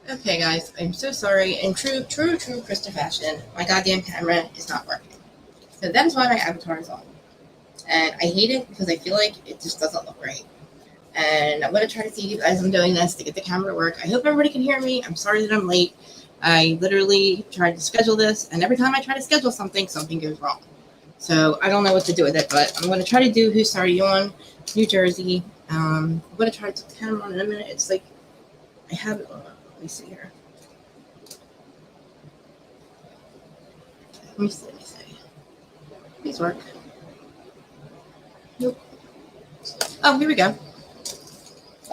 Okay, guys, I'm so sorry. In true Krista fashion, my goddamn camera is not working. So that is why my avatar is on. And I hate it because I feel like it just doesn't look right. And I'm going to try to see as I'm doing this to get the camera to work. I hope everybody can hear me. I'm sorry that I'm late. I literally tried to schedule this, and every time I try to schedule something, something goes wrong. So I don't know what to do with it, but I'm going to try to do Who's Sorry You On, New Jersey. I'm going to try to put the camera on in a minute. It's like I have it on. Let me see here. Let me see. Please work. Nope. Oh, here we go.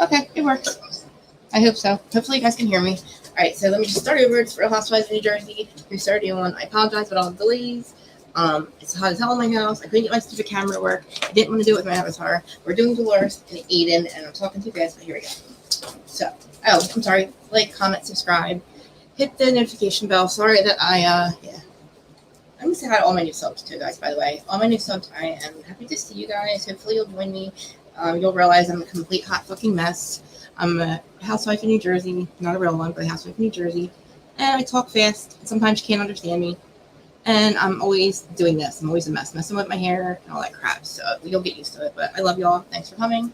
Okay, it works. I hope so. Hopefully you guys can hear me. All right, so let me just start over. It's Real Housewives of New Jersey. Who started on? I apologize for all the delays. It's hot as hell in my house. I couldn't get my stupid camera to work. I didn't want to do it with my avatar. We're doing Dolores and Aiden, and I'm talking too fast, but here we go. So, I'm sorry. Like, comment, subscribe. Hit the notification bell. Sorry that I'm going to say hi to all my new subs, too, guys, by the way. All my new subs, I am happy to see you guys. Hopefully you'll join me. You'll realize I'm a complete hot fucking mess. I'm a housewife in New Jersey. Not a real one, but a housewife in New Jersey. And I talk fast. And sometimes you can't understand me. And I'm always doing this. I'm always a mess. Messing with my hair and all that crap. So you'll get used to it. But I love y'all. Thanks for coming.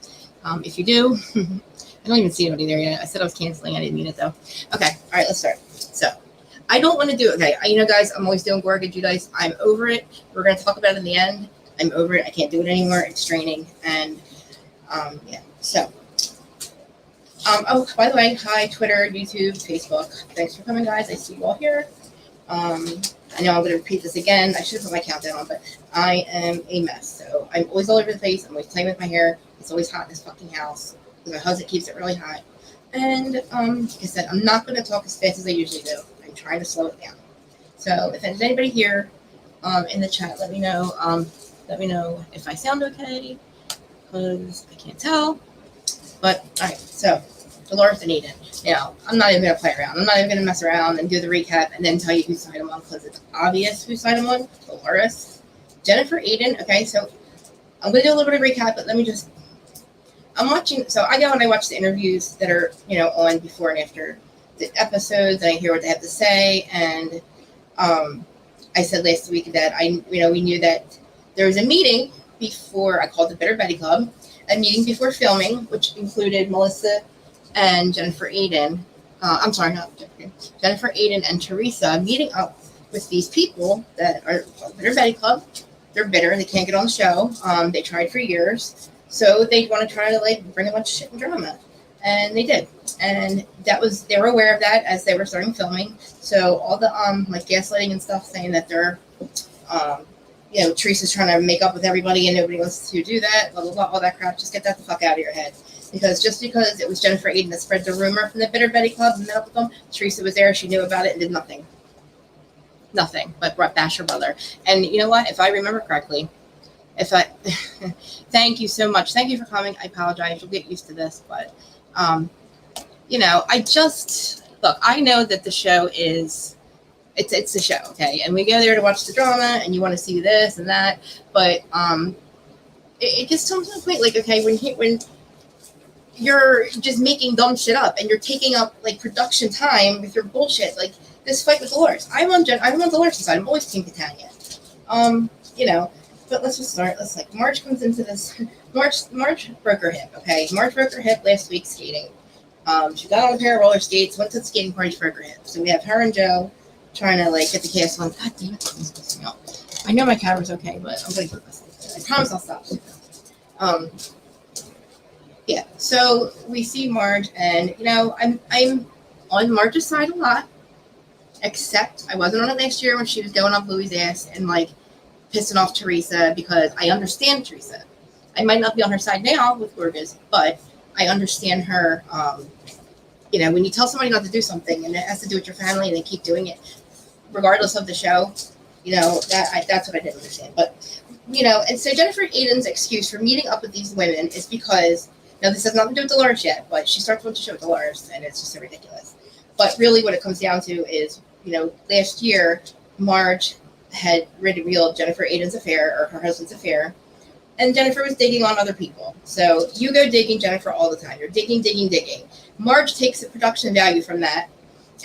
If you do, I don't even see anybody there yet. I said I was canceling. I didn't mean it, though. Okay. All right. Let's start. So I don't want to do it. Okay. Guys, I'm always doing Gorga Judice. I'm over it. We're going to talk about it in the end. I'm over it. I can't do it anymore. It's draining. And so, by the way, hi, Twitter, YouTube, Facebook. Thanks for coming, guys. I see you all here. I know I'm going to repeat this again. I should have put my countdown on, but I am a mess. So I'm always all over the place. I'm always playing with my hair. It's always hot in this fucking house because my husband keeps it really hot. And like I said, I'm not going to talk as fast as I usually do. I'm trying to slow it down. So if there's anybody here in the chat, let me know. Let me know if I sound okay because I can't tell. But all right, so Dolores and Aiden. Now, I'm not even going to play around. I'm not even going to mess around and do the recap and then tell you whose side I'm on because it's obvious whose side I'm on. Dolores. Jennifer, Aiden. Okay, so I'm going to do a little bit of recap, but let me just... I'm watching... So I go and I watch the interviews that are, on before and after the episodes, and I hear what they have to say. And I said last week that we knew that there was a meeting before... I called the Bitter Betty Club. A meeting before filming, which included Melissa and Jennifer Aiden. Jennifer Aiden and Teresa meeting up with these people that are Bitter Betty Club. They're bitter. They can't get on the show. They tried for years. So they want to try to bring a bunch of shit and drama. And they did. And they were aware of that as they were starting filming. So all the gaslighting and stuff saying that they're Teresa's trying to make up with everybody and nobody wants to do that, blah, blah, blah, all that crap. Just get that the fuck out of your head. Because just because it was Jennifer Aiden that spread the rumor from the Bitter Betty Club and met up with them, Teresa was there, she knew about it and did nothing. Nothing, but bash her brother. And you know what? If I remember correctly, thank you so much. Thank you for coming. I apologize. You'll get used to this. But, I know that the show is... It's a show, okay? And we go there to watch the drama, and you want to see this and that, but it gets to the point, when you're just making dumb shit up, and you're taking up production time with your bullshit, this fight with Dolores. I'm on Dolores' side. I'm always Team Catania, But let's just start. Marge comes into this. Marge broke her hip, okay? Marge broke her hip last week skating. She got on a pair of roller skates, went to the skating party, broke her hip. So we have her and Joe trying to get the cast on. God damn it, this pissing me off. I know my camera's okay, but I'm gonna keep this. I promise I'll stop. So we see Marge, and I'm on Marge's side a lot, except I wasn't on it last year when she was going up Louie's ass and pissing off Teresa, because I understand Teresa. I might not be on her side now with Gorgas, but I understand her. When you tell somebody not to do something and it has to do with your family and they keep doing it, regardless of the show, that's what I didn't understand. But, and so Jennifer Aiden's excuse for meeting up with these women is because, this has nothing to do with Dolores yet, but she starts with the show with Dolores, and it's just so ridiculous. But really what it comes down to is, last year, Marge had revealed Jennifer Aiden's affair, or her husband's affair, and Jennifer was digging on other people. So you go digging Jennifer all the time. You're digging. Marge takes the production value from that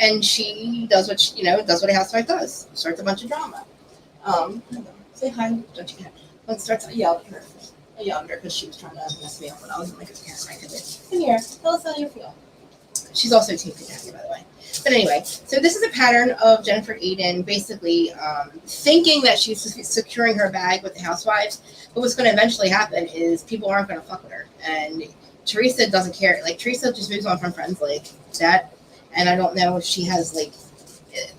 And she does what does what a housewife does. Starts a bunch of drama. Say hi, don't you? Let's start to yell at her. I yelled at her because she was trying to mess me up when I was in like a parent. I could come here, tell us how you feel. She's also Team Kentucky, by the way. But anyway, so this is a pattern of Jennifer Aiden basically thinking that she's securing her bag with the housewives. But what's going to eventually happen is people aren't going to fuck with her. And Teresa doesn't care. Like, Teresa just moves on from friends like that. And I don't know if she has, like,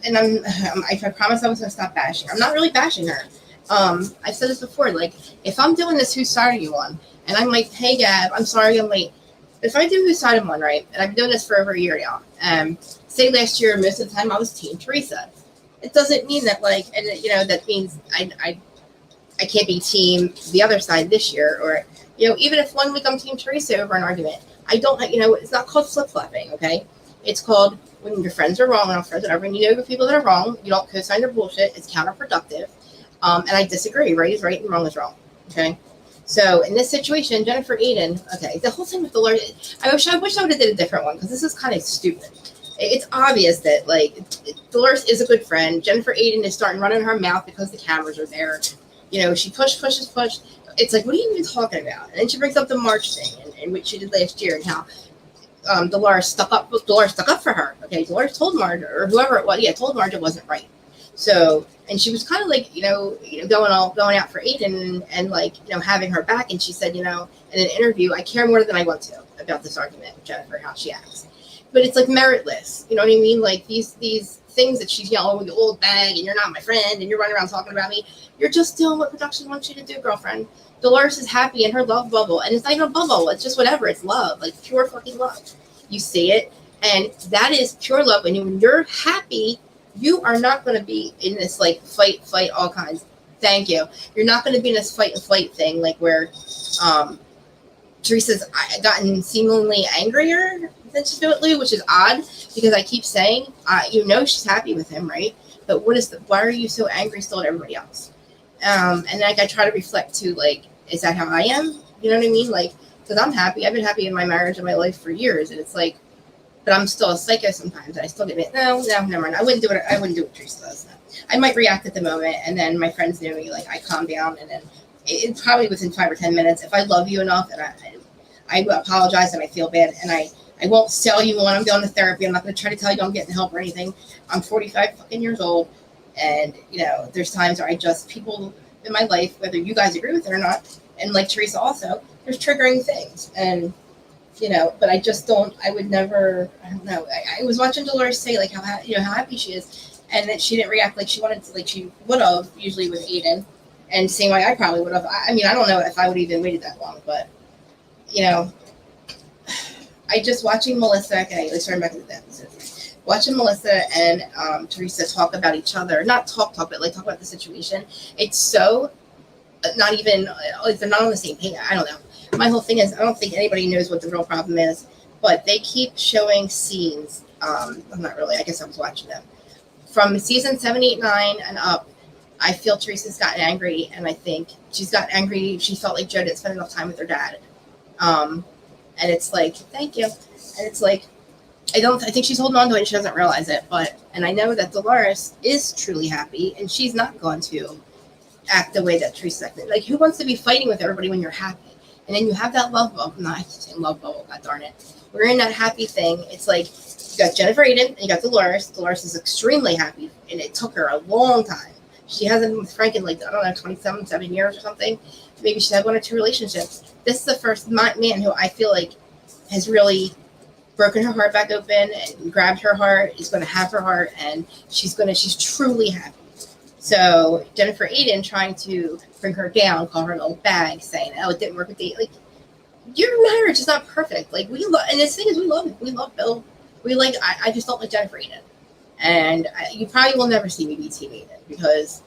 and I promise I was going to stop bashing her. I'm not really bashing her. I've said this before. Like, if I'm doing this Whose Side Are You On? And I'm like, hey, Gab, I'm sorry I'm late. If I do Whose Side I'm On, right, and I've been doing this for over a year now, say last year, most of the time I was Team Teresa. It doesn't mean that, like, and that means I can't be Team the other side this year, or, even if one week I'm Team Teresa over an argument, I don't, it's not called flip-flopping, okay? It's called when your friends are wrong, and I'm friends with everyone, the people that are wrong, you don't co-sign their bullshit, it's counterproductive, and I disagree, right is right and wrong is wrong, okay? So in this situation, Jennifer Aiden, okay, the whole thing with Dolores, I wish I would have did a different one, because this is kind of stupid. It's obvious that, like, Dolores is a good friend. Jennifer Aiden is starting running her mouth because the cameras are there. She pushes. It's like, what are you even talking about? And then she brings up the March thing, and what she did last year, and how Dolores stuck up for her. Okay, Dolores told Marge, or whoever it was, told Marge it wasn't right. So, and she was kind of like, going out for Aiden and like, having her back. And she said, in an interview, I care more than I want to about this argument with Jennifer, how she acts. But it's like meritless. You know what I mean? Like these things that she's yelling with the old bag, and you're not my friend, and you're running around talking about me. You're just doing what production wants you to do, girlfriend. Dolores is happy in her love bubble, and it's not even a bubble. It's just whatever. It's love, like pure fucking love. You see it, and that is pure love. And when you're happy, you are not going to be in this like fight, all kinds. Thank you. You're not going to be in this fight and flight thing, like where Teresa's gotten seemingly angrier than she did with Lou, which is odd because I keep saying, she's happy with him, right? But why are you so angry still at everybody else? And like I try to reflect to like, is that how I am? You know what I mean? Like, because I'm happy. I've been happy in my marriage and my life for years, and it's like, but I'm still a psycho sometimes. And I still get no, never mind. I wouldn't do what Teresa does. No. I might react at the moment, and then my friends know me. Like I calm down, and then it's probably within 5 or 10 minutes. If I love you enough, and I apologize, and I feel bad, and I won't sell you on. I'm going to therapy. I'm not going to try to tell you I'm getting help or anything. I'm 45 fucking years old, and there's times where people in my life, whether you guys agree with it or not, and like Teresa also, there's triggering things, and. But I just don't. I would never. I don't know. I was watching Dolores say like how happy she is, and that she didn't react like she wanted to, like she would have usually with Aiden, and same way I probably would have. I mean, I don't know if I would even waited that long, but I just watching Melissa. Okay, let's turn back to the episode. Watching Melissa and Teresa talk about each other, not talk, but like talk about the situation. It's so not even like they're not on the same page. I don't know. My whole thing is, I don't think anybody knows what the real problem is, but they keep showing scenes. I'm not really, I guess I was watching them. From season 7, 8, 9 and up, I feel Teresa's gotten angry, and I think she's gotten angry. She felt like Joe didn't spend enough time with her dad. And it's like, thank you. And it's like, I think she's holding on to it and she doesn't realize it. And I know that Dolores is truly happy, and she's not going to act the way that Teresa acted. Like, who wants to be fighting with everybody when you're happy? And then you have that love bubble. No, I keep saying love bubble. God darn it. We're in that happy thing. It's like you got Jennifer Aiden and you got Dolores. Dolores is extremely happy, and it took her a long time. She hasn't been with Frank in 7 years or something. Maybe she's had 1 or 2 relationships. This is the first man who I feel like has really broken her heart back open and grabbed her heart. Is going to have her heart, and she's truly happy. So Jennifer Aiden trying to bring her down, call her an old bag, saying, "Oh, it didn't work with the like." Your marriage is not perfect. Like we love, and this thing is we love Bill. I just don't like Jennifer Aiden, and you probably will never see me be Team Aiden because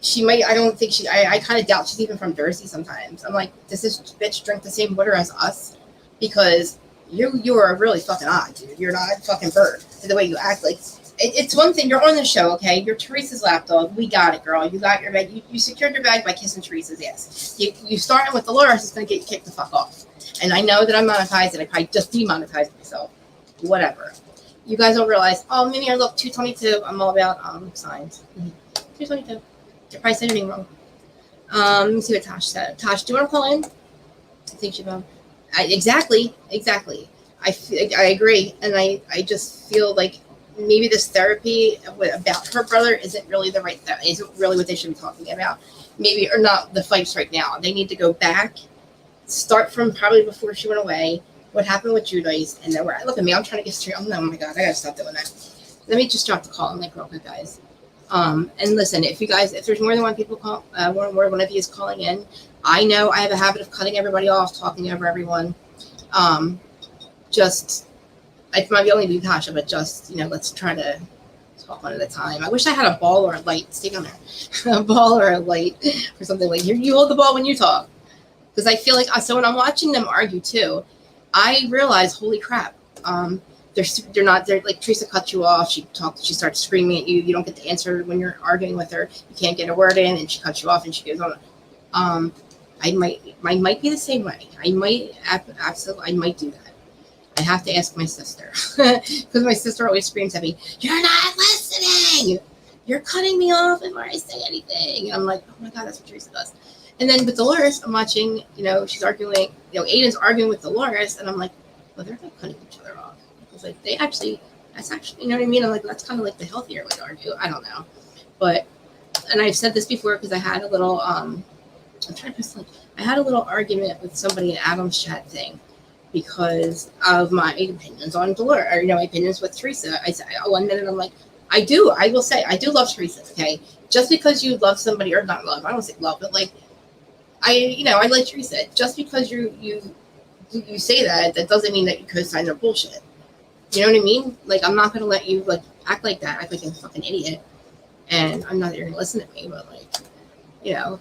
she might. I don't think she. I kind of doubt she's even from Jersey. Sometimes I'm like, does this bitch drink the same water as us? Because you are really fucking odd, dude. You're not a fucking bird. The way you act, like. It's one thing, you're on the show, okay? You're Teresa's lapdog. We got it, girl. You got your bag. You secured your bag by kissing Teresa's ass. You starting with Dolores, it's going to get you kicked the fuck off. And I know that I'm monetized, and I probably just demonetized myself. Whatever. you guys don't realize. Oh, Mimi, I look 222. I'm all about signs. 222. You're probably saying anything wrong. Let me see what Tosh said. Tosh, do you want to call in? I think she will. Exactly. I agree, and I just feel like maybe this therapy about her brother isn't really the right isn't really what they should be talking about. Maybe or not the fights right now. They need to go back, start from probably before she went away. What happened with Judy's, and then look at me. I'm trying to get straight. Oh my god, I gotta stop doing that. Let me just drop the call and real quick, guys. And listen, if there's more than one people call, one of you is calling in. I know I have a habit of cutting everybody off, talking over everyone. Just it might only be Tasha, but just let's try to talk one at a time. I wish I had a ball or a light. Stay on there, a ball or a light or something like. You hold the ball when you talk, because I feel like so when I'm watching them argue too, I realize, holy crap, they're like Teresa cuts you off. She starts screaming at you. You don't get the answer when you're arguing with her. You can't get a word in, and she cuts you off, and she goes on. I might be the same way. I might do that. I have to ask my sister, because my sister always screams at me, "You're not listening. You're cutting me off before I say anything." And I'm like, oh my god, that's what Teresa does. And then with Dolores, I'm watching. She's arguing. Aiden's arguing with Dolores, and I'm like, well, they're not cutting each other off. It's like that's actually, you know what I mean? I'm like, that's kind of like the healthier way to argue. I don't know, but and I've said this before because I had a little I'm trying to I had a little argument with somebody in Adam's chat thing because of my opinions on Dolores, or my opinions with Teresa. I said 1 minute I'm like, I will say I do love Teresa. Okay, just because you love somebody, or not love, I don't say love, but like I like Teresa. Just because you say that doesn't mean that you co-sign their bullshit. You know what I mean? Like, I'm not gonna let you act like that, act like a fucking idiot, and I'm not you're gonna listen to me, but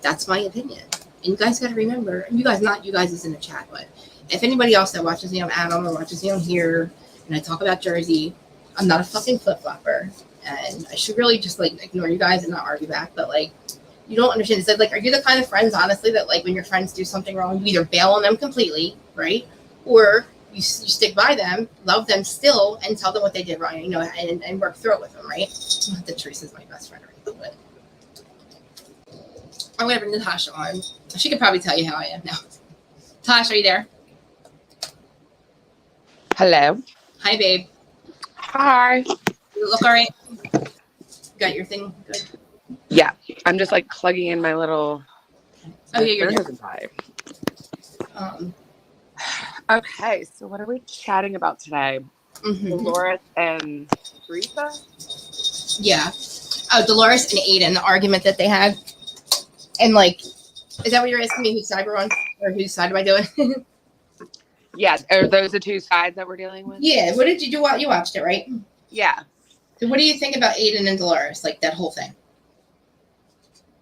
that's my opinion. And you guys gotta remember, you guys is in the chat, but if anybody else that watches me on Adam or watches me on here, and I talk about Jersey, I'm not a fucking flip flopper, and I should really just ignore you guys and not argue back. But you don't understand. It's are you the kind of friends, honestly, that when your friends do something wrong, you either bail on them completely, right, or you stick by them, love them still, and tell them what they did wrong, and work through it with them, right? Not that Teresa's my best friend or anything, but I'm gonna bring Natasha on. She could probably tell you how I am now. Tasha, are you there? Hello. Hi, babe. Hi. You look all right? Got your thing good? Yeah, I'm just plugging in my little. Oh yeah, you're good. Okay, so what are we chatting about today? Mm-hmm. Dolores and Teresa? Yeah. Oh, Dolores and Aiden, the argument that they had. And is that what you're asking me? Whose side we're on? Or whose side am I doing? Yeah, are those the two sides that we're dealing with? Yeah. What did you do? You watched it, right? Yeah. So what do you think about Aiden and Dolores? That whole thing?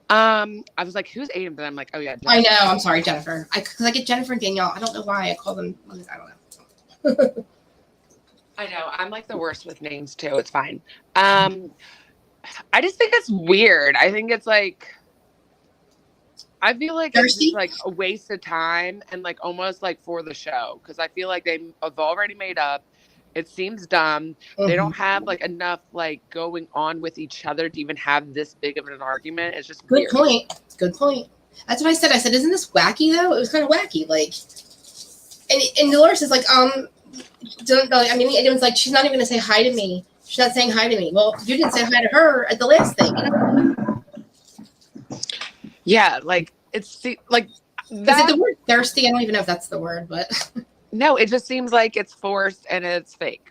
I was like, who's Aiden? But I'm like, oh yeah, Jennifer. I know. I'm sorry, Jennifer. Because I get Jennifer and Danielle. I don't know why I call them. I don't know. I know. I'm the worst with names too. It's fine. I just think it's weird. I think it's I feel like Thirsty? It's a waste of time and almost for the show, because I feel like they have already made up. It seems dumb. Mm-hmm. They don't have enough going on with each other to even have this big of an argument. It's just good weird. point. Good point. That's what I said. I said, isn't this wacky though? It was kind of wacky. And Dolores is don't know. I mean, everyone's she's not even gonna say hi to me. She's not saying hi to me. Well, you didn't say hi to her at the last thing. Yeah, it's Is it the word thirsty? I don't even know if that's the word, but no, it just seems it's forced and it's fake.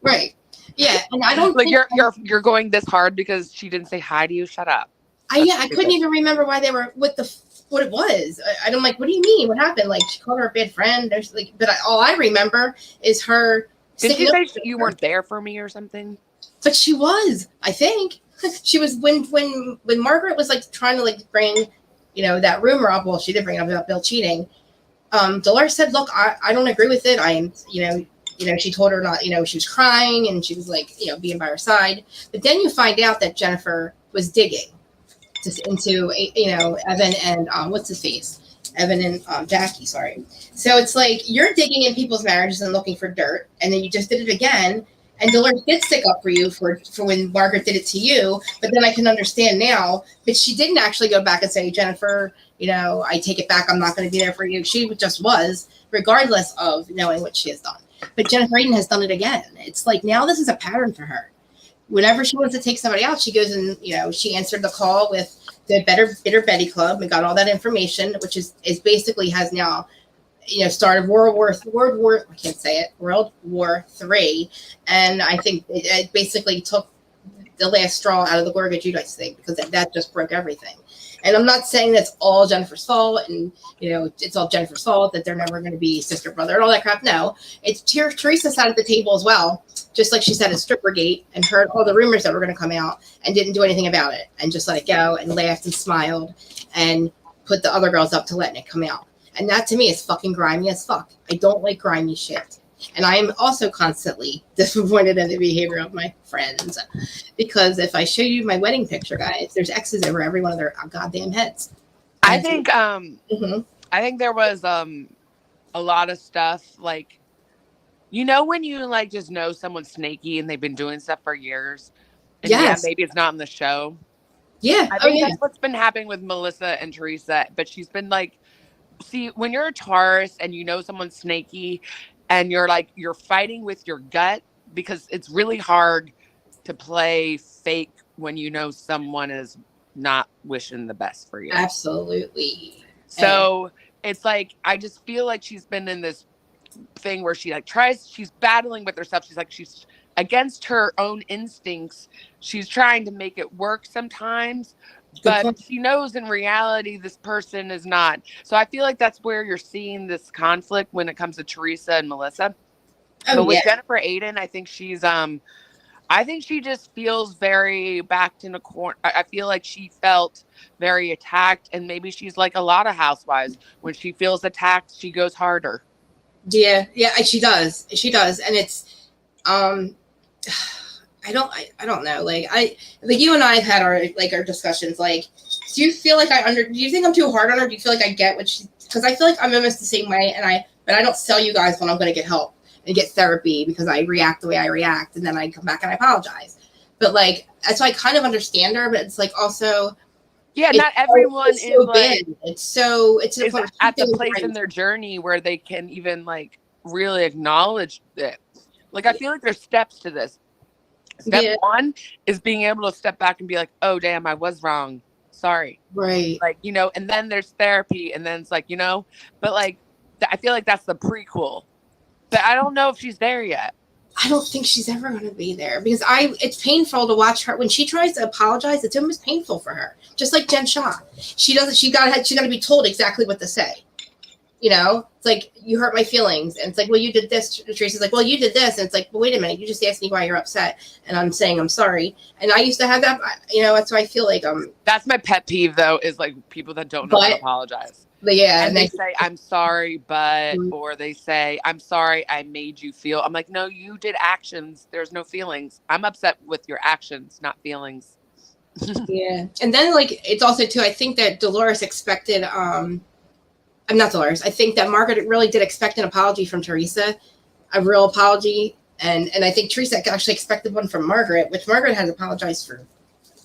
Right. Yeah, and I don't think you're going this hard because she didn't say hi to you. Shut up. I couldn't even remember why they were what it was. I don't what do you mean? What happened? She called her a bad friend. There's but all I remember is her. Did you say you weren't there for me or something? But she was. I think she was when Margaret was trying to bring that rumor up. Well, she did bring it up about Bill cheating. Dolores said, "Look, I don't agree with it. I am she told her not. She was crying and she was being by her side. But then you find out that Jennifer was digging into Evan and what's his face, Evan and Jackie. Sorry. So it's you're digging in people's marriages and looking for dirt, and then you just did it again. And Dolores did stick up for you for when Margaret did it to you. But then I can understand now. But she didn't actually go back and say, Jennifer, I take it back. I'm not going to be there for you. She just was, regardless of knowing what she has done. But Jennifer Aiden has done it again. It's like now this is a pattern for her. Whenever she wants to take somebody out, she goes and, she answered the call with the Bitter Betty Club and got all that information, which is basically has now started World War III, and I think it basically took the last straw out of the Gorga Judice thing because that just broke everything. And I'm not saying that's all Jennifer's fault, and it's all Jennifer's fault that they're never going to be sister brother and all that crap. No, it's Teresa sat at the table as well, just like she sat at Strippergate and heard all the rumors that were going to come out and didn't do anything about it and just let it go and laughed and smiled and put the other girls up to letting it come out. And that to me is fucking grimy as fuck. I don't like grimy shit. And I am also constantly disappointed in the behavior of my friends. Because if I show you my wedding picture, guys, there's X's over every one of their goddamn heads. I think I think there was a lot of stuff like, when you like just know someone's snaky and they've been doing stuff for years. And yes. Maybe it's not in the show. Yeah. I think that's what's been happening with Melissa and Teresa. But she's been like, see, when you're a Taurus and someone's snaky and you're fighting with your gut, because it's really hard to play fake when someone is not wishing the best for you. Absolutely. So it's like, I just feel like she's been in this thing where she she's battling with herself. She's against her own instincts. She's trying to make it work sometimes. But she knows in reality this person is not. So I feel like that's where you're seeing this conflict when it comes to Teresa and Melissa. But with Jennifer Aiden, I think she's I think she just feels very backed in a corner. I feel like she felt very attacked, and maybe she's like a lot of housewives. When she feels attacked, she goes harder. Yeah, she does. She does. And it's I don't know. Like you and I have had our discussions. Like, do you feel like do you think I'm too hard on her? Do you feel like I get what because I feel like I'm almost the same way, but I don't tell you guys when I'm going to get help and get therapy because I react the way I react, and then I come back and I apologize. But like, that's why I kind of understand her, but it's like also, not everyone is so like, it's at the place in their journey where they can even like really acknowledge it. Like, I feel like there's steps to this. Step one is being able to step back and be like, oh, damn, I was wrong. Sorry. Right. Like, and then there's therapy, and then it's like, but like, I feel like that's the prequel. But I don't know if she's there yet. I don't think she's ever going to be there because it's painful to watch her when she tries to apologize. It's almost painful for her. Just like Jen Shaw. She got to be told exactly what to say. It's like, you hurt my feelings. And it's like, well, you did this. Teresa's like, well, you did this. And it's like, well, wait a minute. You just asked me why you're upset. And I'm saying I'm sorry. And I used to have that, that's why I feel like, that's my pet peeve though, is like people that don't know how to apologize. But yeah. And they say, I'm sorry, but, or they say, I'm sorry, I made you feel. I'm like, no, you did actions. There's no feelings. I'm upset with your actions, not feelings. Yeah. And then like, it's also too, I think that Dolores expected, I'm not Dolores. I think that Margaret really did expect an apology from Teresa, a real apology. And I think Teresa actually expected one from Margaret, which Margaret has apologized for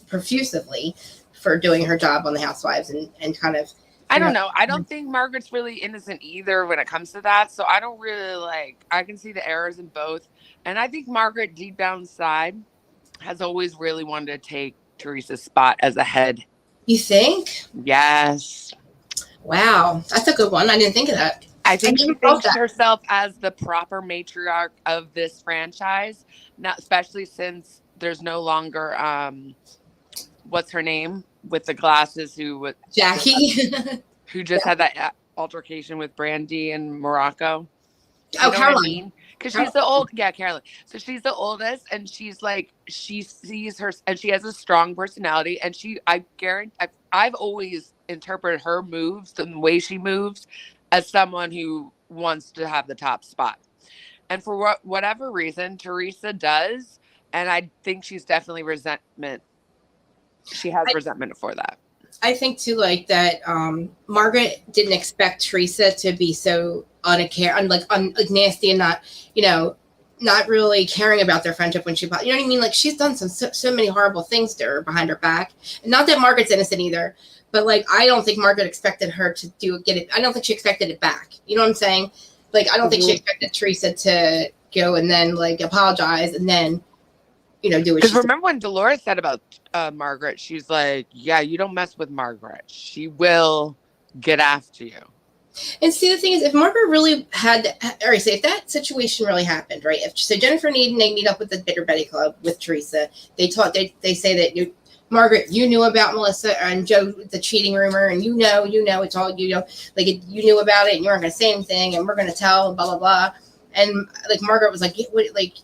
profusively for doing her job on the Housewives and kind of. I don't know. I don't think Margaret's really innocent either when it comes to that. So I don't really I can see the errors in both. And I think Margaret deep down inside has always really wanted to take Teresa's spot as a head. You think? Yes. Wow, that's a good one. I didn't think of that. I think she thinks herself as the proper matriarch of this franchise, not especially since there's no longer what's her name with the glasses Jackie, who just had that altercation with Brandy and Morocco. Caroline. Because she's the Caroline. So she's the oldest, and she's like, she sees her, and she has a strong personality, and I guarantee, I've always interpreted her moves and the way she moves as someone who wants to have the top spot. And for whatever reason, Teresa does, and I think she's definitely resentment. She has resentment for that. I think too, like that. Margaret didn't expect Teresa to be so nasty and not, not really caring about their friendship when you know what I mean? Like, she's done so many horrible things to her behind her back. And not that Margaret's innocent either, but like, I don't think Margaret expected her to get it. I don't think she expected it back. You know what I'm saying? Like, I don't think she expected Teresa to go and then like apologize and then, you know, do it. Because remember when Dolores said about Margaret, she's like, yeah, you don't mess with Margaret. She will get after you. And see, the thing is, if Margaret really had, all right, so if that situation really happened, right? So Jennifer and Aiden, they meet up with the Bitter Betty Club with Teresa. They say that Margaret, you knew about Melissa and Joe, the cheating rumor, and you know, it's all, you know, like you knew about it and you weren't going to say anything and we're going to tell, blah, blah, blah. And like, Margaret was like, what, like,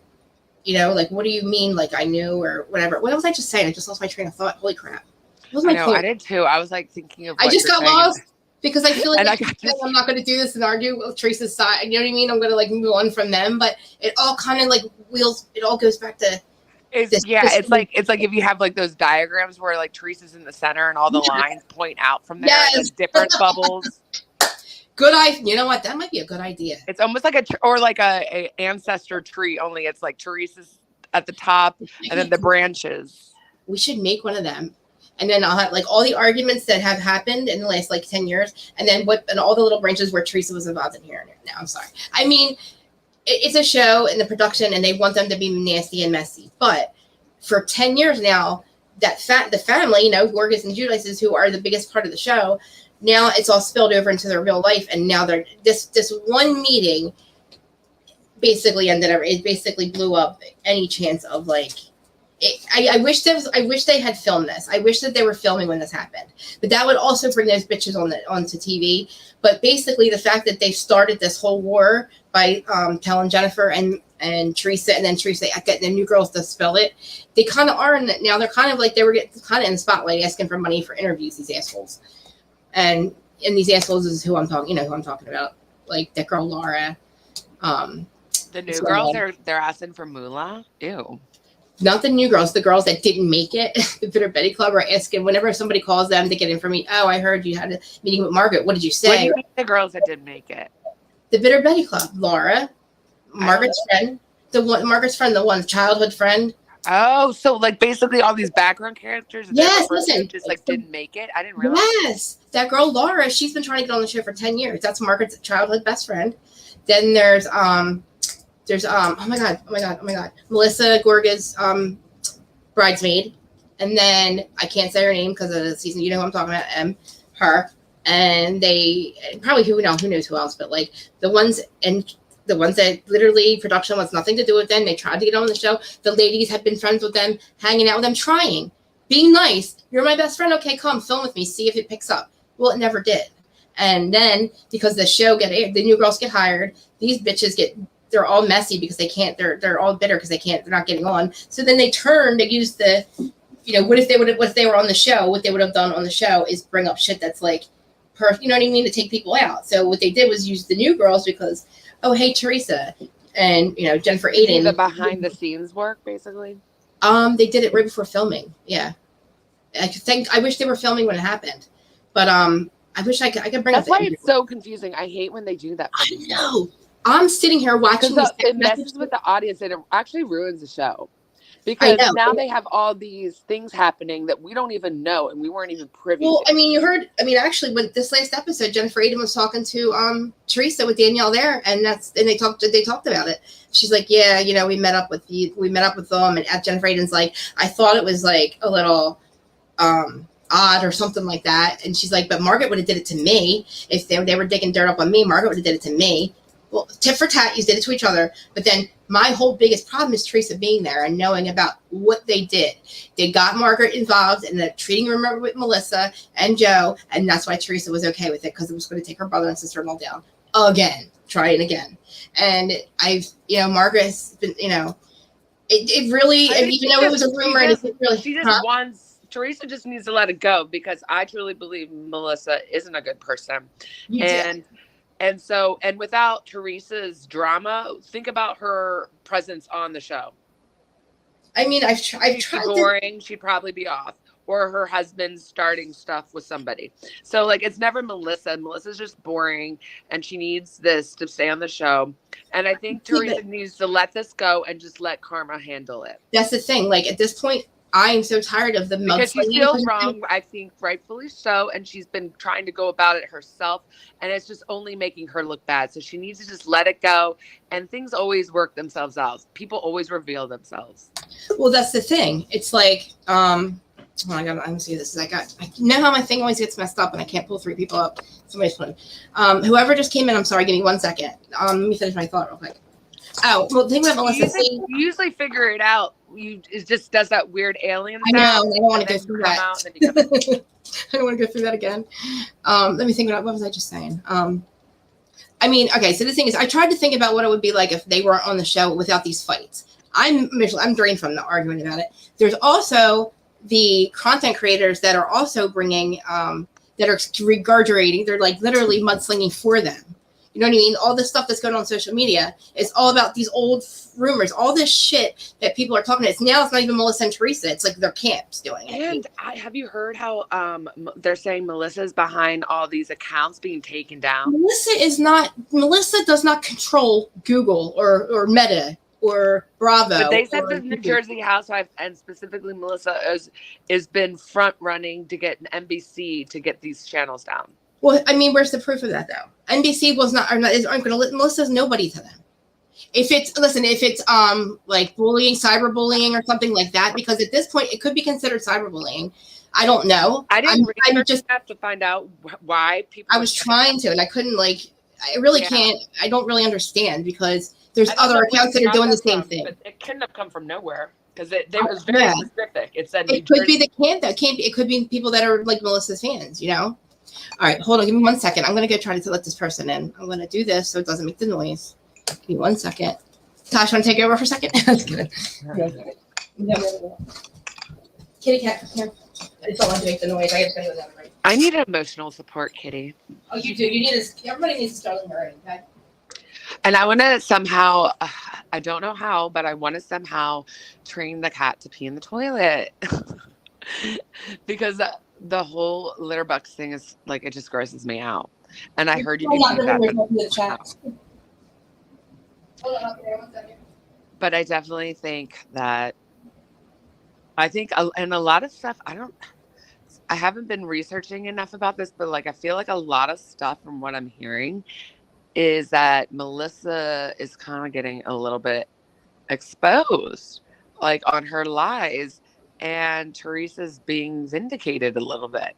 you know, like, what do you mean? Like, I knew or whatever. What was I just saying? I just lost my train of thought. Holy crap. What was my point? I did too. I was like thinking of I just got lost. Because I feel like I'm not going to do this and argue with Teresa's side. You know what I mean? I'm going to like move on from them. But it all kind of like it all goes back to. It's like if you have like those diagrams where like Teresa's in the center and all the lines point out from there, and different bubbles. Good idea. You know what? That might be a good idea. It's almost like a ancestor tree, only it's like Teresa's at the top and then the branches. We should make one of them. And then I'll have like all the arguments that have happened in the last like 10 years. And then and all the little branches where Teresa was involved in here. No, I'm sorry. I mean, it's a show and the production and they want them to be nasty and messy. But for 10 years now, the family, you know, Gorgas and Judas, who are the biggest part of the show, now it's all spilled over into their real life. And now they're this one meeting basically it basically blew up any chance of like, I wish they had filmed this. I wish that they were filming when this happened. But that would also bring those bitches onto TV. But basically, the fact that they started this whole war by telling Jennifer and Teresa, and then Teresa getting the new girls to spill it, they kind of are in it now. They're kind of like they were getting kind of in the spotlight, asking for money for interviews. These assholes, and these assholes is who I'm talking. You know who I'm talking about, like that girl Laura. The new girls they're asking for moolah. Ew. Not the new girls, the girls that didn't make it. The Bitter Betty Club are asking whenever somebody calls them to get information. Oh, I heard you had a meeting with Margaret. What did you say? What do you mean the girls that didn't make it? The Bitter Betty Club. Laura, Margaret's friend, the one childhood friend. Oh, so like basically all these background characters. Yes, listen, just like didn't make it. I didn't realize. Yes, that girl Laura. She's been trying to get on the show for 10 years. That's Margaret's childhood best friend. Then there's oh my god, Melissa Gorga's bridesmaid, and then I can't say her name because of the season. You know who I'm talking about, her, and they probably who knows who else, but like the ones that literally production wants nothing to do with them. They tried to get on the show. The ladies have been friends with them, hanging out with them, trying, being nice. You're my best friend. Okay, come film with me. See if it picks up. Well, it never did. And then because the show the new girls get hired, these bitches they're all messy because they can't, they're all bitter because they're not getting on. So then they use the, you know, what if they were on the show, what they would have done on the show is bring up shit that's like, you know what I mean? To take people out. So what they did was use the new girls because, oh, hey, Teresa and, you know, Jennifer Aiden. The behind the scenes work, basically. They did it right before filming. Yeah. I wish they were filming when it happened, but, I wish I could bring That's why it's so confusing. I hate when they do that. I know. I'm sitting here watching this. It messes with the audience and it actually ruins the show. Because now they have all these things happening that we don't even know and we weren't even privy to. Well, I mean, actually, when this last episode, Jennifer Aiden was talking to Teresa with Danielle there, and they talked about it. She's like, yeah, you know, we met up with them, and at Jennifer Aiden's like, I thought it was like a little odd or something like that, and she's like, but Margaret would have did it to me if they were digging dirt up on me. Margaret would have did it to me. Well, tit for tat, you did it to each other. But then my whole biggest problem is Teresa being there and knowing about what they did. They got Margaret involved in the treating room with Melissa and Joe, and that's why Teresa was okay with it because it was going to take her brother and sister-in-law down again, trying again. And Margaret's been, it really, and even though it was a rumor, and it really, she just wants. Teresa just needs to let it go because I truly believe Melissa isn't a good person. And without Teresa's drama, think about her presence on the show. I mean, I've tried. Boring. She'd probably be off. or her husband starting stuff with somebody. So like it's never Melissa. Melissa's just boring and she needs this to stay on the show. And I think Teresa needs to let this go and just let Karma handle it. That's the thing. Like at this point, I am so tired of the because she's still wrong, I think rightfully so, and she's been trying to go about it herself, and it's just only making her look bad. So she needs to just let it go, and things always work themselves out. People always reveal themselves. Well, that's the thing. It's like, I'm gonna see this. I know how my thing always gets messed up, and I can't pull 3 people up. Somebody's playing. Whoever just came in, I'm sorry. Give me 1 second. Let me finish my thought real quick. Oh, well, the thing about Melissa, you usually figure it out. It just does that weird alien I know. I don't want to go through that. I don't want to go through that again. Let me think about what was I just saying. I mean, okay. So the thing is, I tried to think about what it would be like if they weren't on the show without these fights. I'm drained from the argument about it. There's also the content creators that are also bringing, that are regurgitating. They're like literally mudslinging for them. You know what I mean? All this stuff that's going on social media is all about these old rumors, all this shit that people are talking about. Now it's not even Melissa and Teresa. It's like their camps doing it. And have you heard how they're saying Melissa's behind all these accounts being taken down? Melissa does not control Google or Meta or Bravo. But they said the New Jersey Housewives, and specifically Melissa, is been front running to get an NBC to get these channels down. Well, I mean, where's the proof of that though? NBC aren't going to let Melissa's nobody to them. If it's like bullying, cyberbullying, or something like that, because at this point it could be considered cyberbullying. I don't know. I just have to find out why people. I was trying to, and I couldn't. Like, I really can't. I don't really understand because there's other accounts that are doing the same thing. But it couldn't have come from nowhere because it was very specific. It said it could be the camp that can't. It could be people that are like Melissa's fans. You know. All right, hold on. Give me 1 second. I'm going to go try to let this person in. I'm going to do this so it doesn't make the noise. Give me 1 second. Tosh, want to take over for a second? That's good. Kitty cat, come here. I just don't want to make the noise. I got to do that right. I need emotional support, Kitty. Oh, you do. You need this. Everybody needs to start learning, okay? And I want to somehow, I don't know how, but I want to somehow train the cat to pee in the toilet. Because the whole litter box thing is like, it just grosses me out. And I heard you can do that. But I definitely think that, and a lot of stuff, I haven't been researching enough about this, but like, I feel like a lot of stuff from what I'm hearing is that Melissa is kind of getting a little bit exposed, like on her lies. And Teresa's being vindicated a little bit.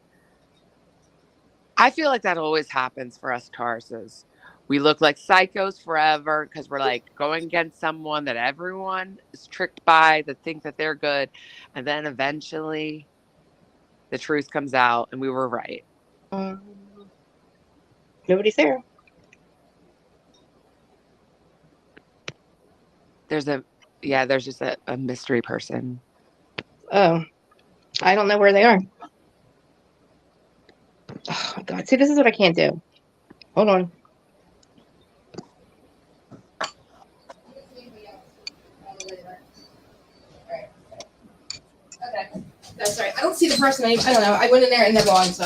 I feel like that always happens for us Tarses. We look like psychos forever because we're like going against someone that everyone is tricked by, that think that they're good. And then eventually the truth comes out and we were right. Nobody's there. There's just a mystery person. Oh, I don't know where they are. Oh, God. See, this is what I can't do. Hold on. Okay. That's right. I don't see the person. I don't know. I went in there and they're gone, so.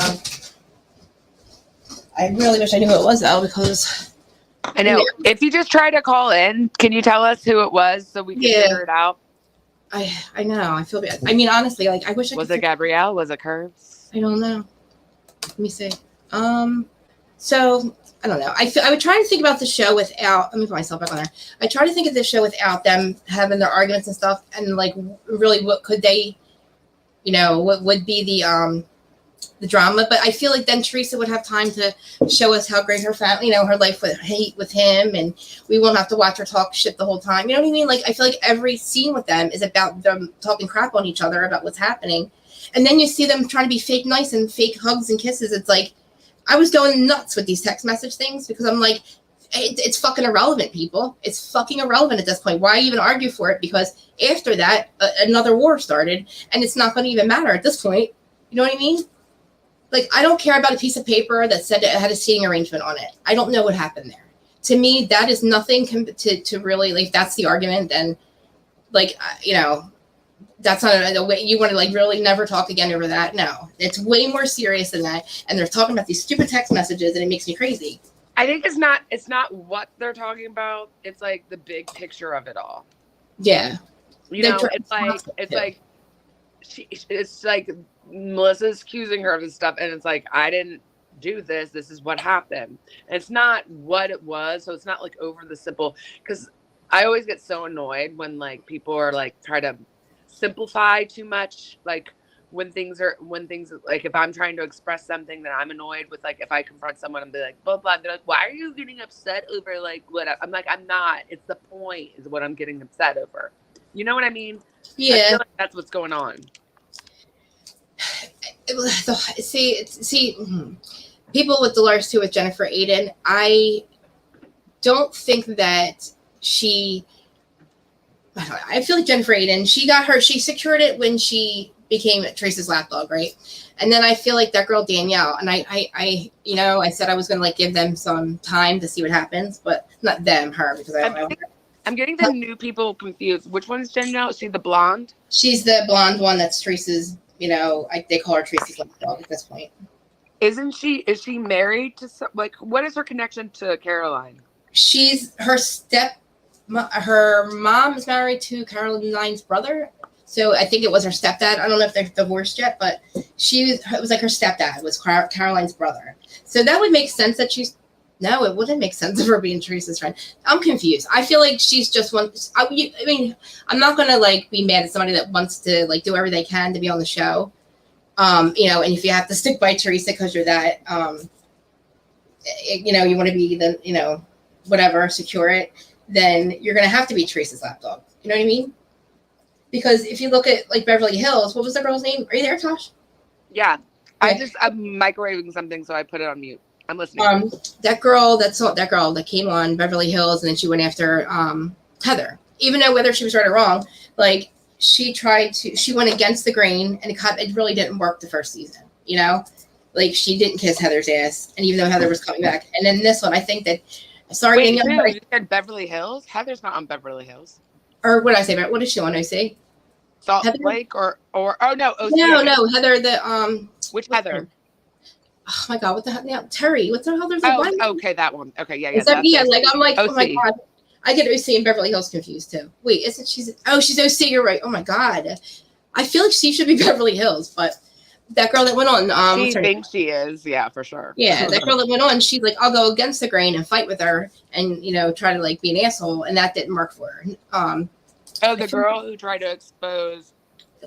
I really wish I knew who it was, though, because. I know. If you just try to call in, can you tell us who it was so we can figure it out? I know. I feel bad. I mean, honestly, like I wish I was it Gabrielle? Was it Curves? I don't know. Let me see. So I don't know. I would try to think about the show without. Let me put myself back on there. I try to think of this show without them having their arguments and stuff, and like really, what could they, what would be the drama? But I feel like then Teresa would have time to show us how great her family, her life with him, and we won't have to watch her talk shit the whole time. You know what I mean? Like I feel like every scene with them is about them talking crap on each other about what's happening, and then you see them trying to be fake nice and fake hugs and kisses. It's like I was going nuts with these text message things because I'm like, it's fucking irrelevant, people. It's fucking irrelevant at this point. Why even argue for it? Because after that, another war started, and it's not going to even matter at this point. You know what I mean? Like, I don't care about a piece of paper that said it had a seating arrangement on it. I don't know what happened there. To me, that is nothing to really, like, that's the argument. And, like, That's not a way you want to like really never talk again over that. No, it's way more serious than that. And they're talking about these stupid text messages, and it makes me crazy. I think it's not what they're talking about. It's like the big picture of it all. Yeah, it's like it's like Melissa's accusing her of this stuff, and it's like, I didn't do this. This is what happened. And it's not what it was, so it's not like over the simple. Because I always get so annoyed when like people are like try to simplify too much, like when things like if I'm trying to express something that I'm annoyed with, like if I confront someone and be like blah blah, they're like, why are you getting upset over like what? I'm like, I'm not. It's the point is what I'm getting upset over. You know what I mean? Yeah, I feel like that's what's going on. See, people with Dolores too, with Jennifer Aiden, I don't think that I feel like Jennifer Aiden, she secured it when she became Trace's lapdog, right? And then I feel like that girl Danielle, and I said I was going to like give them some time to see what happens, but not them, her, because I don't know. I'm getting the new people confused. Which one's Danielle? Is she the blonde? She's the blonde one that's Trace's, they call her Trace's lapdog at this point. Is she married to like, what is her connection to Caroline? She's her mom is married to Caroline's brother. So I think it was her stepdad. I don't know if they're divorced yet, but it was like her stepdad was Caroline's brother. So that would make sense that no, it wouldn't make sense of her being Teresa's friend. I'm confused. I feel like she's just I mean, I'm not going to like be mad at somebody that wants to like do everything they can to be on the show. And if you have to stick by Teresa because you're that, you want to be the, whatever, secure it, then you're going to have to be Teresa's lapdog. You know what I mean? Because if you look at like Beverly Hills, what was the girl's name? Are you there, Tosh? Yeah. I'm microwaving something, so I put it on mute. I'm listening. That girl that came on Beverly Hills, and then she went after Heather. Even though whether she was right or wrong, like she went against the grain, and it really didn't work the first season. Like she didn't kiss Heather's ass, and even though Heather was coming back, and then this one, I think that. Sorry, wait, you said Beverly Hills? Heather's not on Beverly Hills. Or what did I say about what is she on OC? Salt Heather? Lake or oh no, OC. No, Heather the Which Heather? Oh my god, what the hell now? Terry, what the hell? There's one. Okay, that one. Okay, yeah. Like I'm like, OC. Oh my god. I get OC and Beverly Hills confused too. Wait, she's OC, you're right. Oh my god. I feel like she should be Beverly Hills, but that girl that went on, she thinks she is, yeah, for sure. Yeah, that girl that went on, she's like, I'll go against the grain and fight with her, and try to like be an asshole, and that didn't work for her. The girl who tried to expose.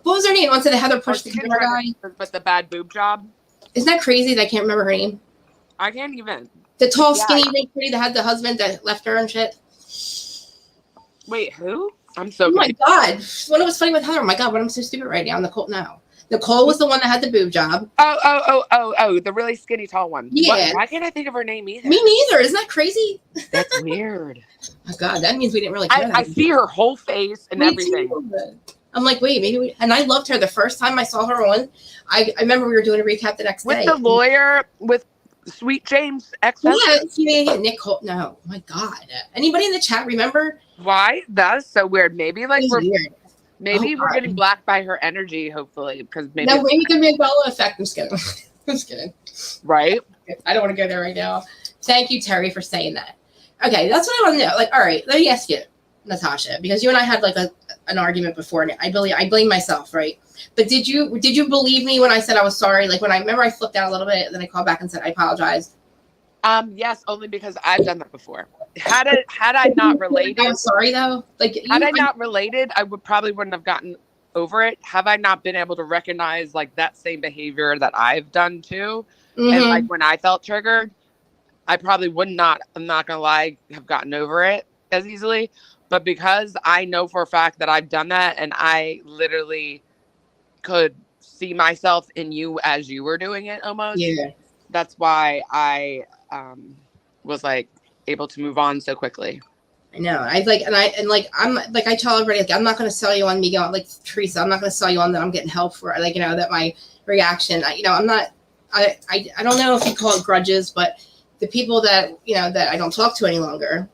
What was her name? Once the Heather pushed the camera guy, but the bad boob job. Isn't that crazy that I can't remember her name? I can't even. The tall, skinny, pretty that had the husband that left her and shit. Wait, who? I'm so. Oh my god! When it was funny with Heather, oh my god, but I'm so stupid right now. Nicole was the one that had the boob job. Oh, the really skinny tall one. Yeah. Why can't I think of her name either? Me neither. Isn't that crazy? That's weird. Oh god, that means we didn't really care. I see her whole face and everything. Too. I'm like, wait, maybe and I loved her the first time I saw her on. I remember we were doing a recap the next day. With the lawyer, with Sweet James ex-husband? Yeah, Nicole. No, oh my god. Anybody in the chat remember? Why? That's so weird. Maybe like we're weird. We're getting blocked by her energy, hopefully, because maybe the Mandela effect. I'm just kidding. I'm just kidding. Right? I don't want to go there right now. Thank you, Terry, for saying that. Okay, that's what I want to know. Like, all right, let me ask you, Natasha, because you and I had like an argument before, and I blame myself, right? But did you believe me when I said I was sorry? Like when I remember I flipped out a little bit, and then I called back and said I apologized. Yes, only because I've done that before. Had I not related, I'm sorry though. Like had I not related, I wouldn't have gotten over it. Have I not been able to recognize like that same behavior that I've done too, and like when I felt triggered, I probably would not. I'm not gonna lie, have gotten over it as easily. But because I know for a fact that I've done that, and I literally could see myself in you as you were doing it almost. Yeah. That's why I was like able to move on so quickly. I know. I'm like I tell everybody, like, I'm not going to sell you on me going like Teresa. I'm not going to sell you on that I'm getting help for, like, that my reaction. I'm not. I don't know if you call it grudges, but the people that that I don't talk to any longer.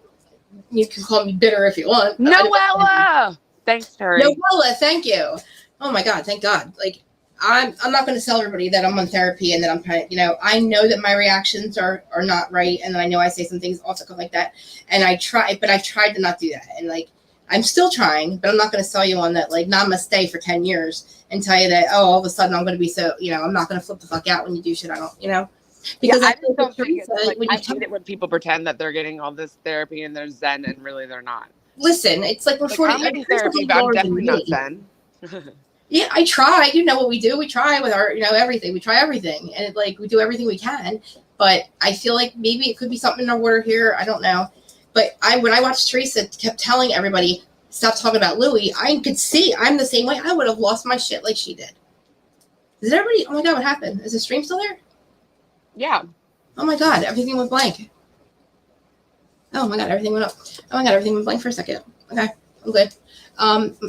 You can call me bitter if you want. Noella. Thanks, Terry. No, Paula, thank you. Oh my God, thank God. Like, I'm not going to tell everybody that I'm on therapy and that I'm trying. I know that my reactions are not right, and I know I say some things also like that, and I've tried to not do that, and like I'm still trying, but I'm not going to sell you on that like namaste for 10 years and tell you that all of a sudden I'm going to be so I'm not going to flip the fuck out when you do shit I don't because I just don't think Teresa, it's like I hate it when people pretend that they're getting all this therapy and they're zen and really they're not. Listen, it's like we're 40. I'm getting therapy, but I'm definitely not zen. Yeah, I try. You know what we do? We try with our, everything. We try everything, and we do everything we can. But I feel like maybe it could be something in our water here. I don't know. But when I watched Teresa kept telling everybody stop talking about Louis, I could see I'm the same way. I would have lost my shit like she did. Is everybody? Oh my God, what happened? Is the stream still there? Yeah. Oh my God, everything went blank. Oh my God, everything went up. Oh my God, everything went blank for a second. Okay, I'm good.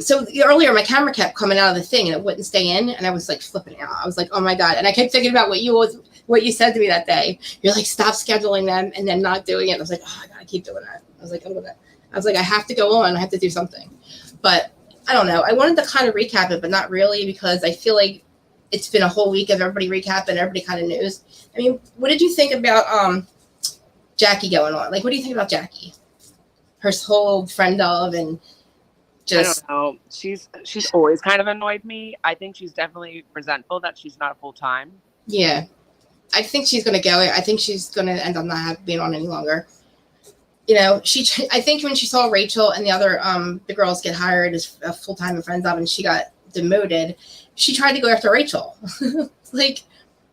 So earlier my camera kept coming out of the thing and it wouldn't stay in, and I was like flipping out. I was like, oh my God. And I kept thinking about what you said to me that day. You're like, stop scheduling them and then not doing it. And I was like, oh, I gotta keep doing that. I was like, I have to go on. I have to do something. But I don't know. I wanted to kind of recap it, but not really, because I feel like it's been a whole week of everybody recapping. Everybody kind of knows. I mean, what did you think about Jackie going on? Like, what do you think about Jackie? Her whole friend of and just, I don't know. She's always kind of annoyed me. I think she's definitely resentful that she's not full time. Yeah. I think she's going to go. I think she's going to end up not being on any longer. I think when she saw Rachel and the other the girls get hired as full time and friends of, and she got demoted, she tried to go after Rachel. Like,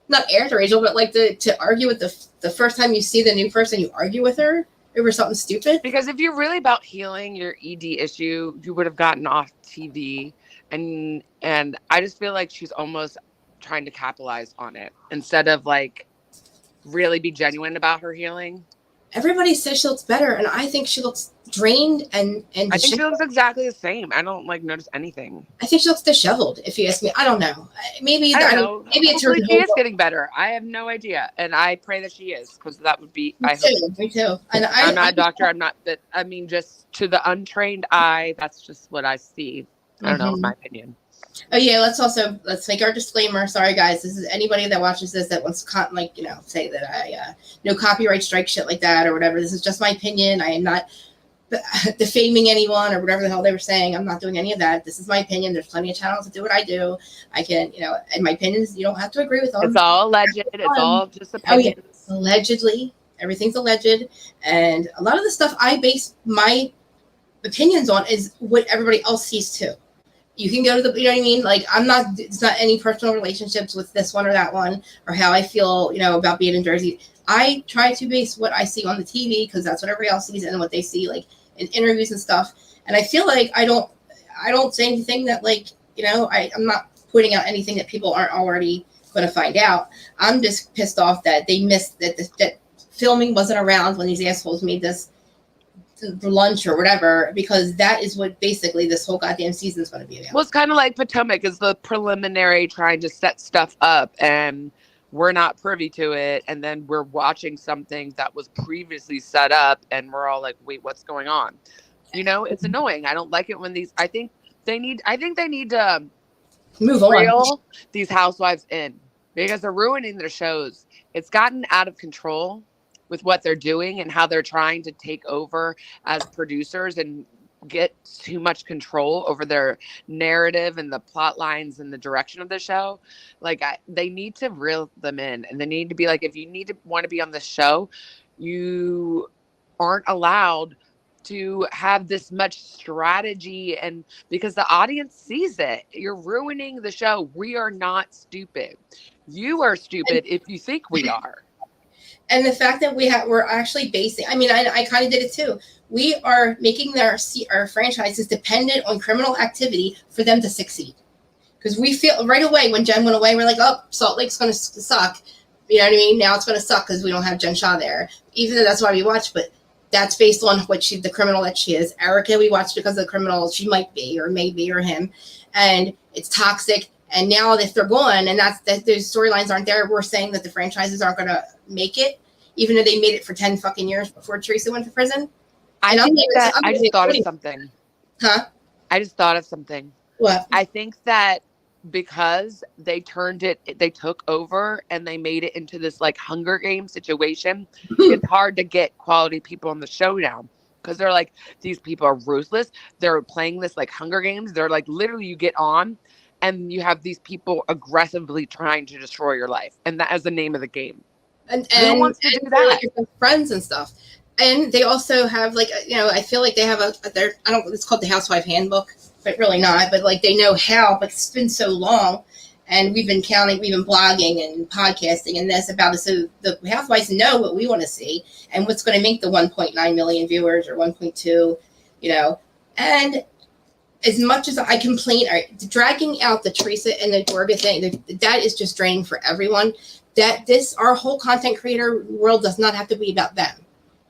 not after Rachel, but like to argue with the first time you see the new person, you argue with her over something stupid. Because if you're really about healing your ED issue, you would have gotten off TV. And I just feel like she's almost trying to capitalize on it instead of like really be genuine about her healing. Everybody says she looks better, and I think she looks drained and I think she looks exactly the same. I don't notice anything. I think she looks disheveled, if you ask me. I don't know. Maybe I don't know. Maybe it's her. She is getting better. I have no idea, and I pray that she is, because that would be. Me too. And I'm not a doctor. I'm not. But I mean, just to the untrained eye, that's just what I see. I don't know, in my opinion. Oh yeah, let's make our disclaimer. Sorry guys, this is anybody that watches this that wants to say that I no copyright strike shit like that or whatever. This is just my opinion. I am not defaming anyone or whatever the hell they were saying. I'm not doing any of that. This is my opinion. There's plenty of channels that do what I do. I can, and my opinions, you don't have to agree with them. It's all alleged. It's all just opinions. Oh, yeah. Allegedly, everything's alleged, and a lot of the stuff I base my opinions on is what everybody else sees too. You can go to the, you know what I mean? Like, it's not any personal relationships with this one or that one or how I feel, about being in Jersey. I try to base what I see on the TV because that's what everybody else sees and what they see, like in interviews and stuff. And I feel like I don't say anything that I'm not pointing out anything that people aren't already going to find out. I'm just pissed off that they missed that filming wasn't around when these assholes made this lunch or whatever, because that is what basically this whole goddamn season is going to be about. Well, it's kind of like Potomac is the preliminary trying to set stuff up, and we're not privy to it, and then we're watching something that was previously set up, and we're all like, wait, what's going on? It's annoying. I don't like it when I think they need to move on, reel these housewives in, because they're ruining their shows. It's gotten out of control with what they're doing and how they're trying to take over as producers and get too much control over their narrative and the plot lines and the direction of the show. They need to reel them in, and they need to be like, if you want to be on the show, you aren't allowed to have this much strategy, and because the audience sees it, you're ruining the show. We are not stupid. You are stupid if you think we are. And the fact that we're actually basing, I kind of did it too. We are making our franchises dependent on criminal activity for them to succeed. Because we feel right away when Jen went away, we're like, oh, Salt Lake's going to suck. You know what I mean? Now it's going to suck because we don't have Jen Shah there. Even though that's why we watch, but that's based on the criminal that she is. Erica, we watch because of the criminal she might be or maybe or him. And it's toxic. And now if they're gone and that those storylines aren't there, we're saying that the franchises aren't going to make it, even though they made it for 10 fucking years before Teresa went to prison. I just thought of something. Huh? I just thought of something. What? I think that because they took over and they made it into this like Hunger Games situation, it's hard to get quality people on the show now. Because they're like, these people are ruthless. They're playing this like Hunger Games. They're like, literally, you get on and you have these people aggressively trying to destroy your life. And that is the name of the game. And Who wants to do they're, that? like, your friends and stuff. And they also have like, I feel like they have it's called the Housewife Handbook, but really not. But like they know how, but it's been so long. And we've been blogging and podcasting and this about it. So the housewives know what we want to see and what's going to make the 1.9 million viewers or 1.2, and as much as I complain, dragging out the Teresa and the Dorga thing, that is just draining for everyone. Our whole content creator world does not have to be about them.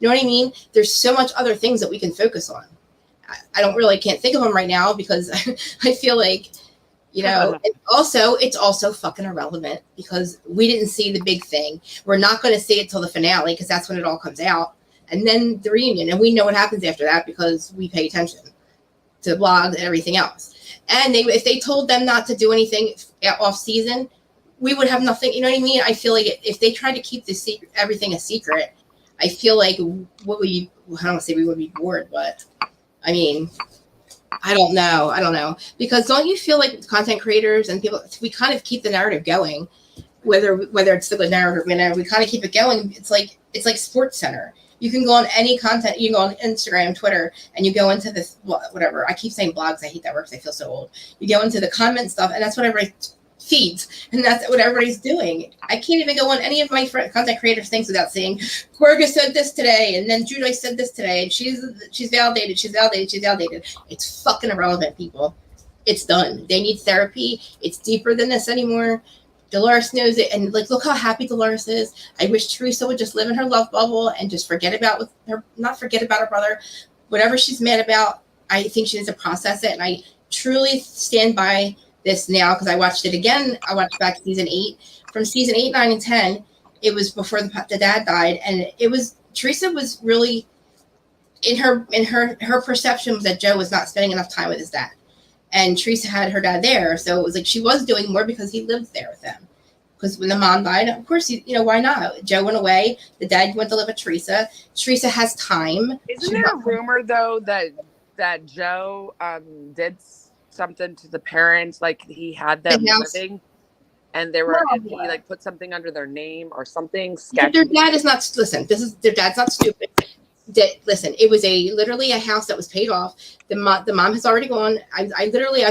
You know what I mean? There's so much other things that we can focus on. I can't think of them right now because I feel like, it's also fucking irrelevant because we didn't see the big thing. We're not going to see it till the finale because that's when it all comes out. And then the reunion. And we know what happens after that because we pay attention to blogs and everything else. And if they told them not to do anything off season, we would have nothing. You know what I mean? I feel like if they tried to keep everything a secret, I feel like I don't want to say we would be bored, but I mean, I don't know. Because don't you feel like content creators and people, we kind of keep the narrative going, whether it's the good narrative or whatever, we kind of keep it going. It's like Sports Center. You can go on any content. You can go on Instagram, Twitter, and you go into this, whatever. I keep saying blogs. I hate that word because I feel so old. You go into the comment stuff, and that's what everybody feeds, and that's what everybody's doing. I can't even go on any of my content creators' things without saying, Gorga said this today, and then Judy said this today, and she's validated. It's fucking irrelevant, people. It's done. They need therapy. It's deeper than this anymore. Dolores knows it, and like, look how happy Dolores is. I wish Teresa would just live in her love bubble and just not forget about her brother. Whatever she's mad about, I think she needs to process it, and I truly stand by this now because I watched it again. I watched back season 8. From season 8, 9, and 10, it was before the dad died, and Teresa was really in her perception was that Joe was not spending enough time with his dad. And Teresa had her dad there. So it was like she was doing more because he lived there with them. Because when the mom died, of course, why not? Joe went away. The dad went to live with Teresa. Teresa has time. Isn't there a rumor, though, that Joe did something to the parents? Like he had them living and he like put something under their name or something sketchy. Their dad is not, listen, their dad's not stupid. Listen, it was literally a house that was paid off. The mom has already gone. I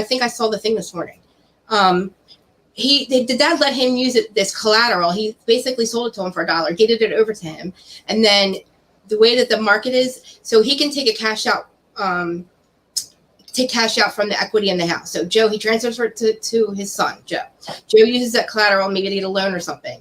think I saw the thing this morning. The dad let him use this collateral. He basically sold it to him for $1, deeded it over to him, and then the way that the market is, so he can take cash out from the equity in the house. So Joe, he transfers it to his son, Joe. Joe uses that collateral, maybe to get a loan or something.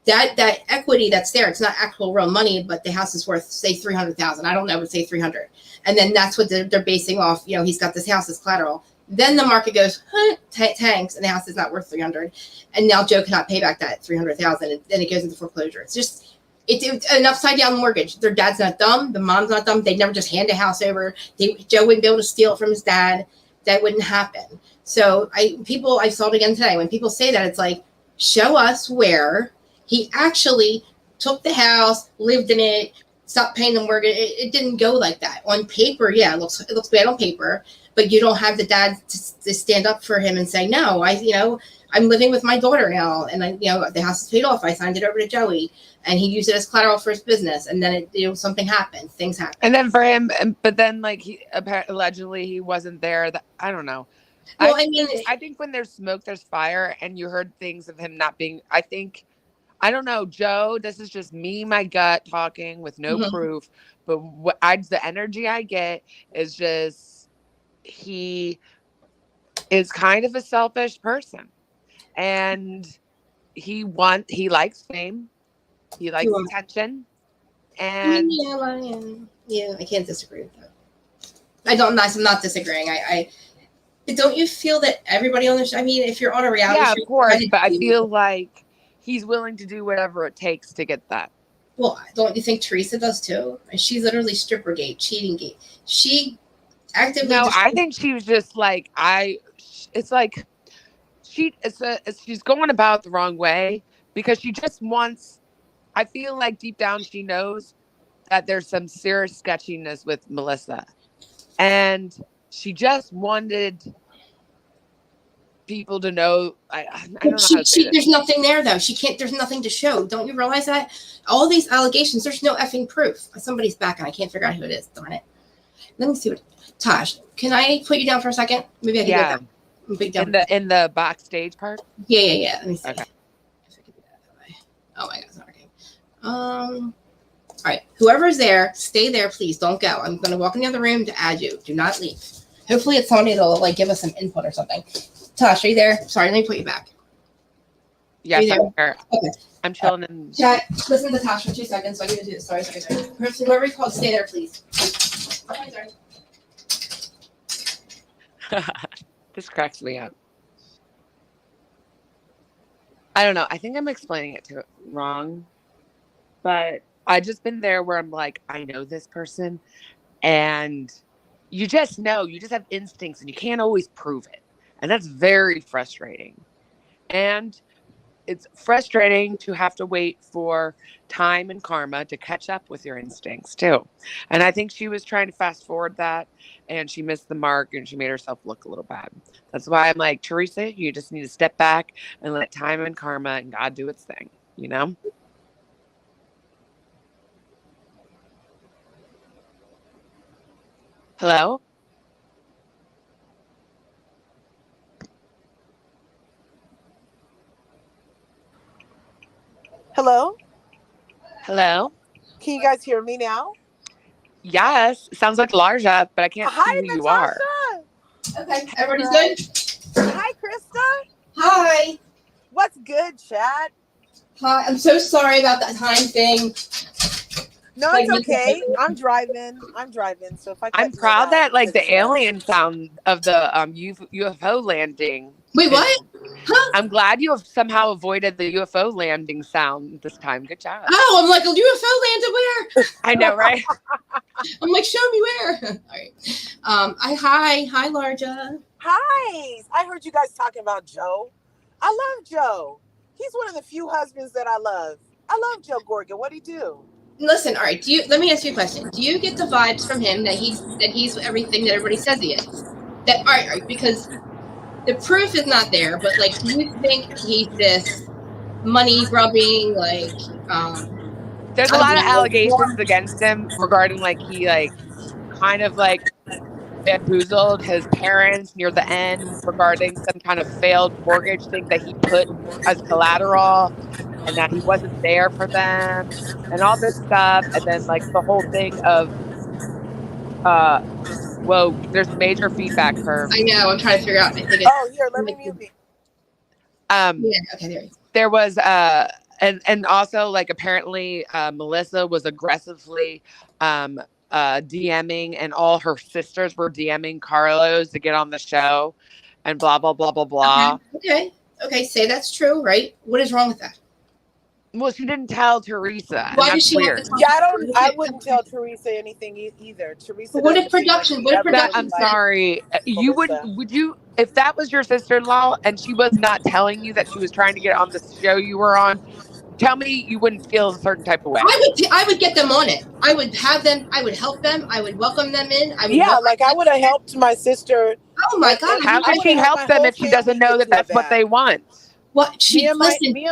That equity that's there, it's not actual real money, but the house is worth, say, $300,000. I don't know, but say 300. And then that's what they're basing off. He's got this house as collateral. Then the market goes, tanks, and the house is not worth 300. And now Joe cannot pay back that 300,000, and then it goes into foreclosure. It's an upside down mortgage. Their dad's not dumb. The mom's not dumb. They'd never just hand a house over. Joe wouldn't be able to steal it from his dad. That wouldn't happen. So I saw it again today. When people say that, it's like, show us where he actually took the house, lived in it, stopped paying the mortgage. It didn't go like that. On paper, yeah, it looks bad on paper, but you don't have the dad to stand up for him and say, no, I'm living with my daughter now, and the house is paid off. I signed it over to Joey, and he used it as collateral for his business, and then something happened. Things happened. And then for him, but then like allegedly he wasn't there. I don't know. Well, I think when there's smoke, there's fire, and you heard things of him not being. I don't know, Joe. This is just me, my gut talking with no proof. But the energy I get is just he is kind of a selfish person, and he likes fame, he likes attention, and yeah, I can't disagree with that. I'm not disagreeing. Don't you feel that everybody on the show? I mean, if you're on a reality show, of course, but I feel like he's willing to do whatever it takes to get that. Well, don't you think Teresa does too? She's literally stripper gate, cheating gate. She Actively. No, I think she was just like it's like she's going about it the wrong way because she just wants. I feel like deep down she knows that there's some serious sketchiness with Melissa, and she just wanted people to know. I don't know how to say this. There's nothing there though. She can't. There's nothing to show. Don't you realize that? All these allegations. There's no effing proof. Somebody's back, and I can't figure out who it is. Darn it. Let me see what. Tosh, can I put you down for a second? Maybe I can do that. In the backstage part. Yeah. Let me see. Okay. Oh my God, it's not working. All right. Whoever's there, stay there, please. Don't go. I'm gonna walk in the other room to add you. Do not leave. Hopefully, it's somebody that'll like give us some input or something. Tosh, are you there? Sorry, let me put you back. Yes, I'm here. Okay. I'm chilling in chat. Listen to Tosh for 2 seconds. So I need to do this. Sorry. Whoever you called, stay there, please. Okay, sorry. This cracks me up. I don't know. I think I'm explaining it wrong, but I just been there where I'm like, I know this person, and you just know, you just have instincts, and you can't always prove it, and that's very frustrating. And it's frustrating to have to wait for time and karma to catch up with your instincts too. And I think she was trying to fast forward that, and she missed the mark, and she made herself look a little bad. That's why I'm like, Teresa, you just need to step back and let time and karma and God do its thing, you know? Hello? Hello? Hello? Can you guys hear me now? Yes. Sounds like Larja, but I can't see who you are. Okay, everybody's good? Hi, Krista. Hi. What's good, Chad? Hi. I'm so sorry about that time thing. No, it's okay. I'm driving. So if I'm proud that like the alien sound of the UFO landing. Wait, what? Huh? I'm glad you have somehow avoided the UFO landing sound this time. Good job. Oh, I'm like, a UFO landed where? I know, right? I'm like, show me where. All right. Hi, Larja. Hi. I heard you guys talking about Joe. I love Joe. He's one of the few husbands that I love. I love Joe Gorgon. What'd he do? Listen, all right. Let me ask you a question. Do you get the vibes from him that he's everything that everybody says he is? That all right, because the proof is not there, but like, do you think he's this money grubbing, like there's a lot of allegations against him regarding like he like kind of like bamboozled his parents near the end regarding some kind of failed mortgage thing that he put as collateral, and that he wasn't there for them and all this stuff. And then like the whole thing of whoa, there's major feedback curve. I know, I'm trying to figure out. I think it's, here, let me mute me. Yeah, okay, there you go. There was and also like apparently Melissa was aggressively DMing, and all her sisters were DMing Carlos to get on the show and blah blah blah blah blah. Okay, say that's true, right? What is wrong with that? Well, she didn't tell Teresa. Why did she? Weird. I wouldn't tell Teresa anything either. Teresa. What if production? I'm sorry. You would you, if that was your sister-in-law and she was not telling you that she was trying to get on the show you were on, tell me you wouldn't feel a certain type of way. I would get them on it. I would have them. I would help them. I would welcome them in. I would have helped my sister. Oh my God! How can she help them if she doesn't know that that's what they want? What me and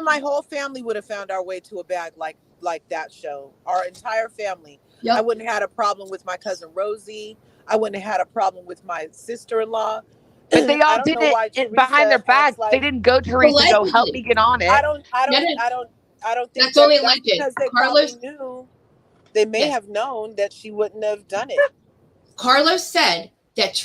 my whole family would have found our way to a bag like that show. Our entire family. Yep. I wouldn't have had a problem with my cousin Rosie. I wouldn't have had a problem with my sister-in-law. But they all did it behind their back. They didn't go to Teresa, go help me get on it. I don't think that's only alleged. Because they Carlos knew. They may have known that she wouldn't have done it. Carlos said that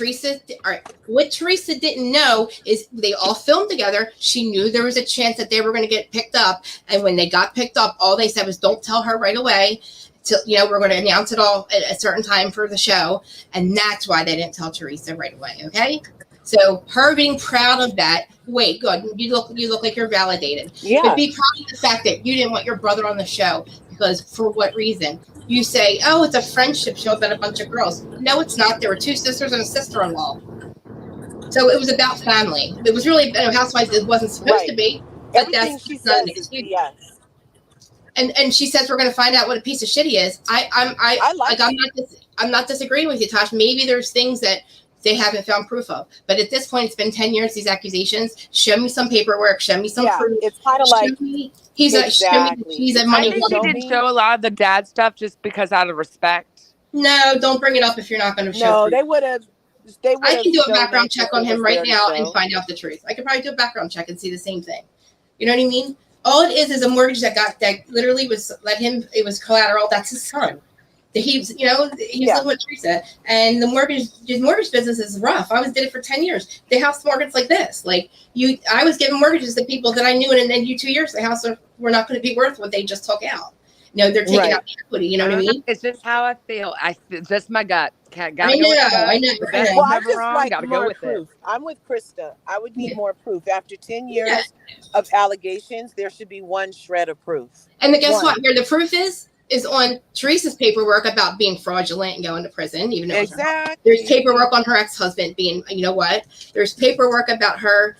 what Teresa didn't know is they all filmed together. She knew there was a chance that they were going to get picked up. And when they got picked up, all they said was, don't tell her right away. We're going to announce it all at a certain time for the show. And that's why they didn't tell Teresa right away. Okay. So her being proud of that, wait, good. You look like you're validated. Yeah. But be proud of the fact that you didn't want your brother on the show, because for what reason? you say, oh, it's a friendship show about a bunch of girls. No, it's not. There were 2 sisters and a sister-in-law. So it was about family. It was really, Housewives, it wasn't supposed to be. But Everything she says is BS. And she says we're going to find out what a piece of shit he is. I'm not disagreeing with you, Tosh. Maybe there's things that they haven't found proof of. But at this point, it's been 10 years, these accusations. Show me some paperwork. Show me some proof. It's kind of like, he's a money. I think he didn't show a lot of the dad stuff just because out of respect. No, don't bring it up if you're not going to show. No, proof. they would have. I can do a background check on him right now and find out the truth. I could probably do a background check and see the same thing. You know what I mean? All it is a mortgage that literally was it was collateral. That's his son. He's living with Teresa, and his mortgage business is rough. I did it for 10 years. The house mortgage like this, I was giving mortgages to people that I knew, and then 2 years the house were not going to be worth what they just took out. They're taking out the equity. You know what I mean? It's just how I feel. Just my gut. I know. Well, I just like more proof. I'm with Krista. I would need more proof. After 10 years of allegations, there should be one shred of proof. And guess what? Where the proof is on Teresa's paperwork about being fraudulent and going to prison. Even though there's paperwork on her ex-husband being, there's paperwork about her,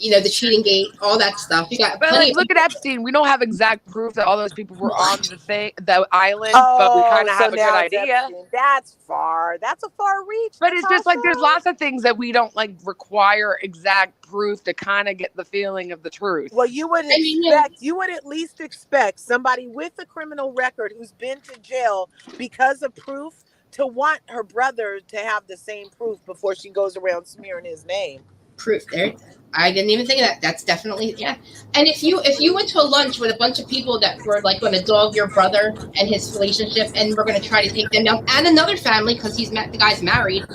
the cheating gate, all that stuff. You got look at Epstein. We don't have exact proof that all those people were on the island, but we kind of have a good idea. Epstein. That's a far reach. But it's just there's lots of things that we don't require exact proof to kind of get the feeling of the truth. Well, you would at least expect somebody with a criminal record who's been to jail because of proof to want her brother to have the same proof before she goes around smearing his name. Proof there. I didn't even think of that. That's definitely And if you went to a lunch with a bunch of people that were going to dog your brother and his relationship, and we're going to try to take them down, and another family because the guy's married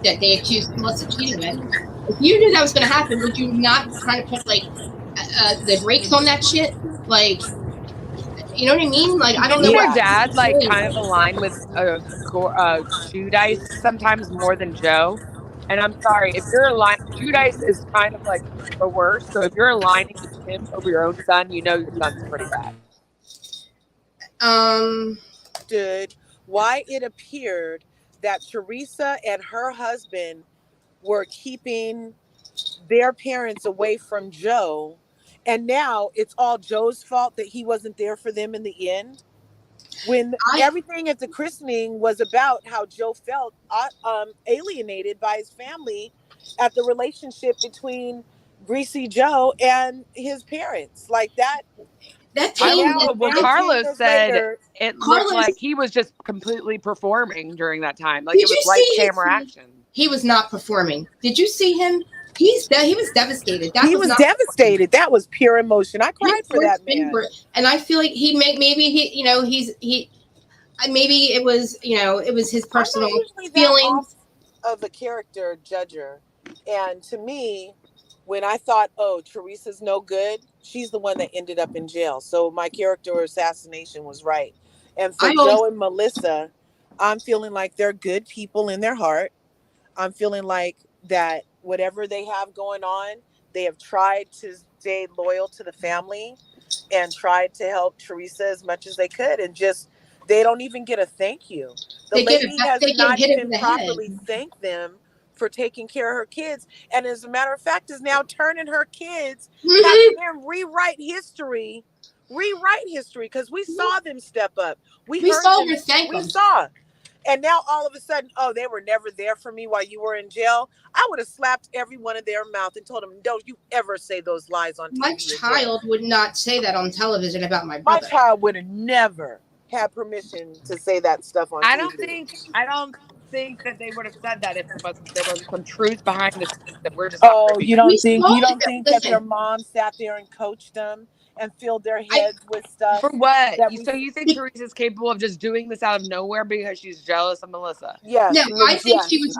that they accused Melissa cheating with. If you knew that was going to happen, would you not try to put the brakes on that shit? You know what I mean? I don't know. Your dad kind of aligned with Judice sometimes more than Joe. And I'm sorry, if you're aligning, Judice is kind of the worst. So if you're aligning with him over your own son, your son's pretty bad. Why it appeared that Teresa and her husband were keeping their parents away from Joe, and now it's all Joe's fault that he wasn't there for them in the end. When everything at the christening was about how Joe felt alienated by his family at the relationship between Greasy Joe and his parents, that. Carlos said it looked like he was just completely performing during that time. It was camera action. He was not performing. Did you see him? He was devastated. He was devastated. That was pure emotion. I cried for that man. And I feel like maybe it was his personal feelings of the character judger. And to me, when I thought, Teresa's no good, she's the one that ended up in jail. So my character assassination was right. And for Joe and Melissa, I'm feeling like they're good people in their heart. I'm feeling like that whatever they have going on, they have tried to stay loyal to the family and tried to help Teresa as much as they could. And they don't even get a thank you. The lady has not even properly thanked them for taking care of her kids. And as a matter of fact, is now turning her kids, having them rewrite history because we saw them step up. We saw her thank them. We saw. And now all of a sudden, they were never there for me while you were in jail. I would have slapped every one of their mouth and told them, don't you ever say those lies on TV. My child would not say that on television about my brother. My child would have never had permission to say that stuff on TV. I don't think that they would have said that if there was some truth behind the scenes that we're just. You don't think that their mom sat there and coached them and filled their heads with stuff? For what? So you think Teresa's capable of just doing this out of nowhere because she's jealous of Melissa? Yeah. No, I think she was.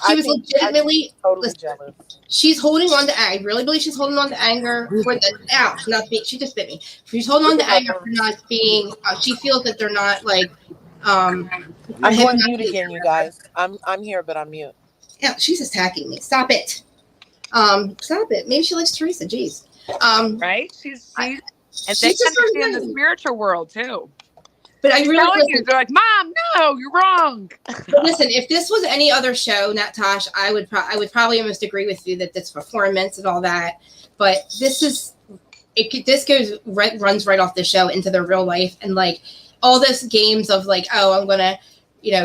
She was legitimately totally jealous. She's holding on to. I really believe she's holding on to anger for the. Ouch! Not being. She just bit me. She's holding on to anger for not being. She feels that they're not I'm going mute again, you guys. I'm here, but I'm mute. Yeah, she's attacking me. Stop it. Stop it. Maybe she likes Teresa. Jeez. Right? She's and they understand the spiritual world too. But I really telling you, listen, they're like, Mom, no, you're wrong. but listen, if this was any other show, not Tosh, I would probably almost agree with you that this performance and all that. But this runs right off the show into their real life, and like all this games of like, oh, I'm gonna,